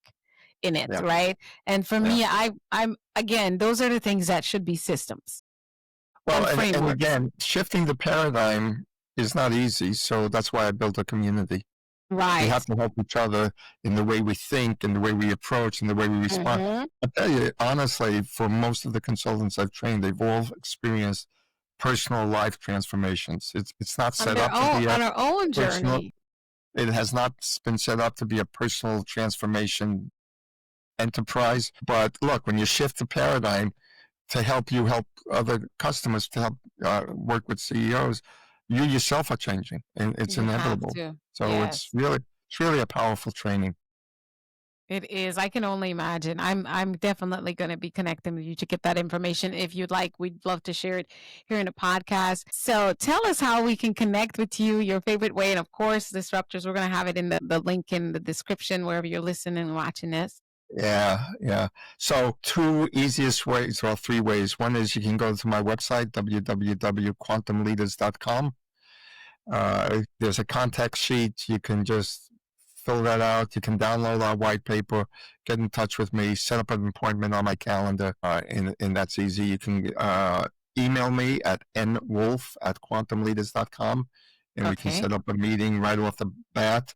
in it, right? And for me, I'm again, those are the things that should be systems. Well, and again, shifting the paradigm is not easy, so that's why I built a community. Right. We have to help each other in the way we think, and the way we approach, and the way we respond. I tell you, honestly, for most of the consultants I've trained, they've all experienced personal life transformations. It's not set up to be on our own journey. It has not been set up to be a personal transformation enterprise. But look, when you shift the paradigm to help other customers, to help work with CEOs, you yourself are changing, and it's inevitable. So it's really a powerful training. It is. I can only imagine. I'm definitely going to be connecting with you to get that information. If you'd like, we'd love to share it here in the podcast. So tell us how we can connect with you, your favorite way. And of course, Disruptors, we're going to have it in the link in the description, wherever you're listening and watching this. Yeah. So 2 easiest ways, well, 3 ways. One is you can go to my website, www.quantumleaders.com. There's a contact sheet. You can just fill that out. You can download our white paper, get in touch with me, set up an appointment on my calendar, and that's easy. You can email me at nwolfe@quantumleaders.com, and we can set up a meeting right off the bat.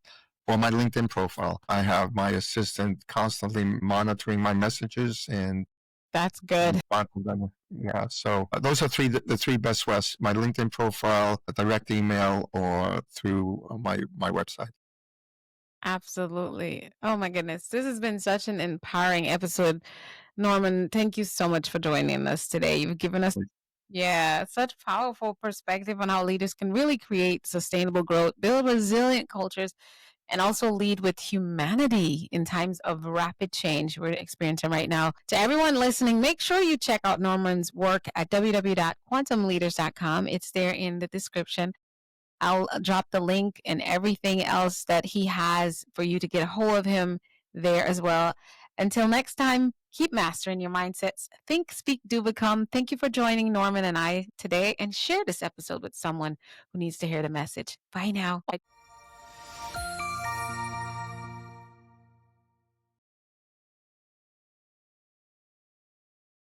Or my LinkedIn profile. I have my assistant constantly monitoring my messages, and that's good. Yeah, so those are the 3 best ways: my LinkedIn profile, a direct email, or through my website. Absolutely. Oh my goodness. This has been such an empowering episode. Norman, thank you so much for joining us today. You've given us such powerful perspective on how leaders can really create sustainable growth, build resilient cultures, and also lead with humanity in times of rapid change we're experiencing right now. To everyone listening, make sure you check out Norman's work at www.quantumleaders.com. It's there in the description. I'll drop the link and everything else that he has for you to get a hold of him there as well. Until next time, keep mastering your mindsets. Think, speak, do, become. Thank you for joining Norman and I today, and share this episode with someone who needs to hear the message. Bye now.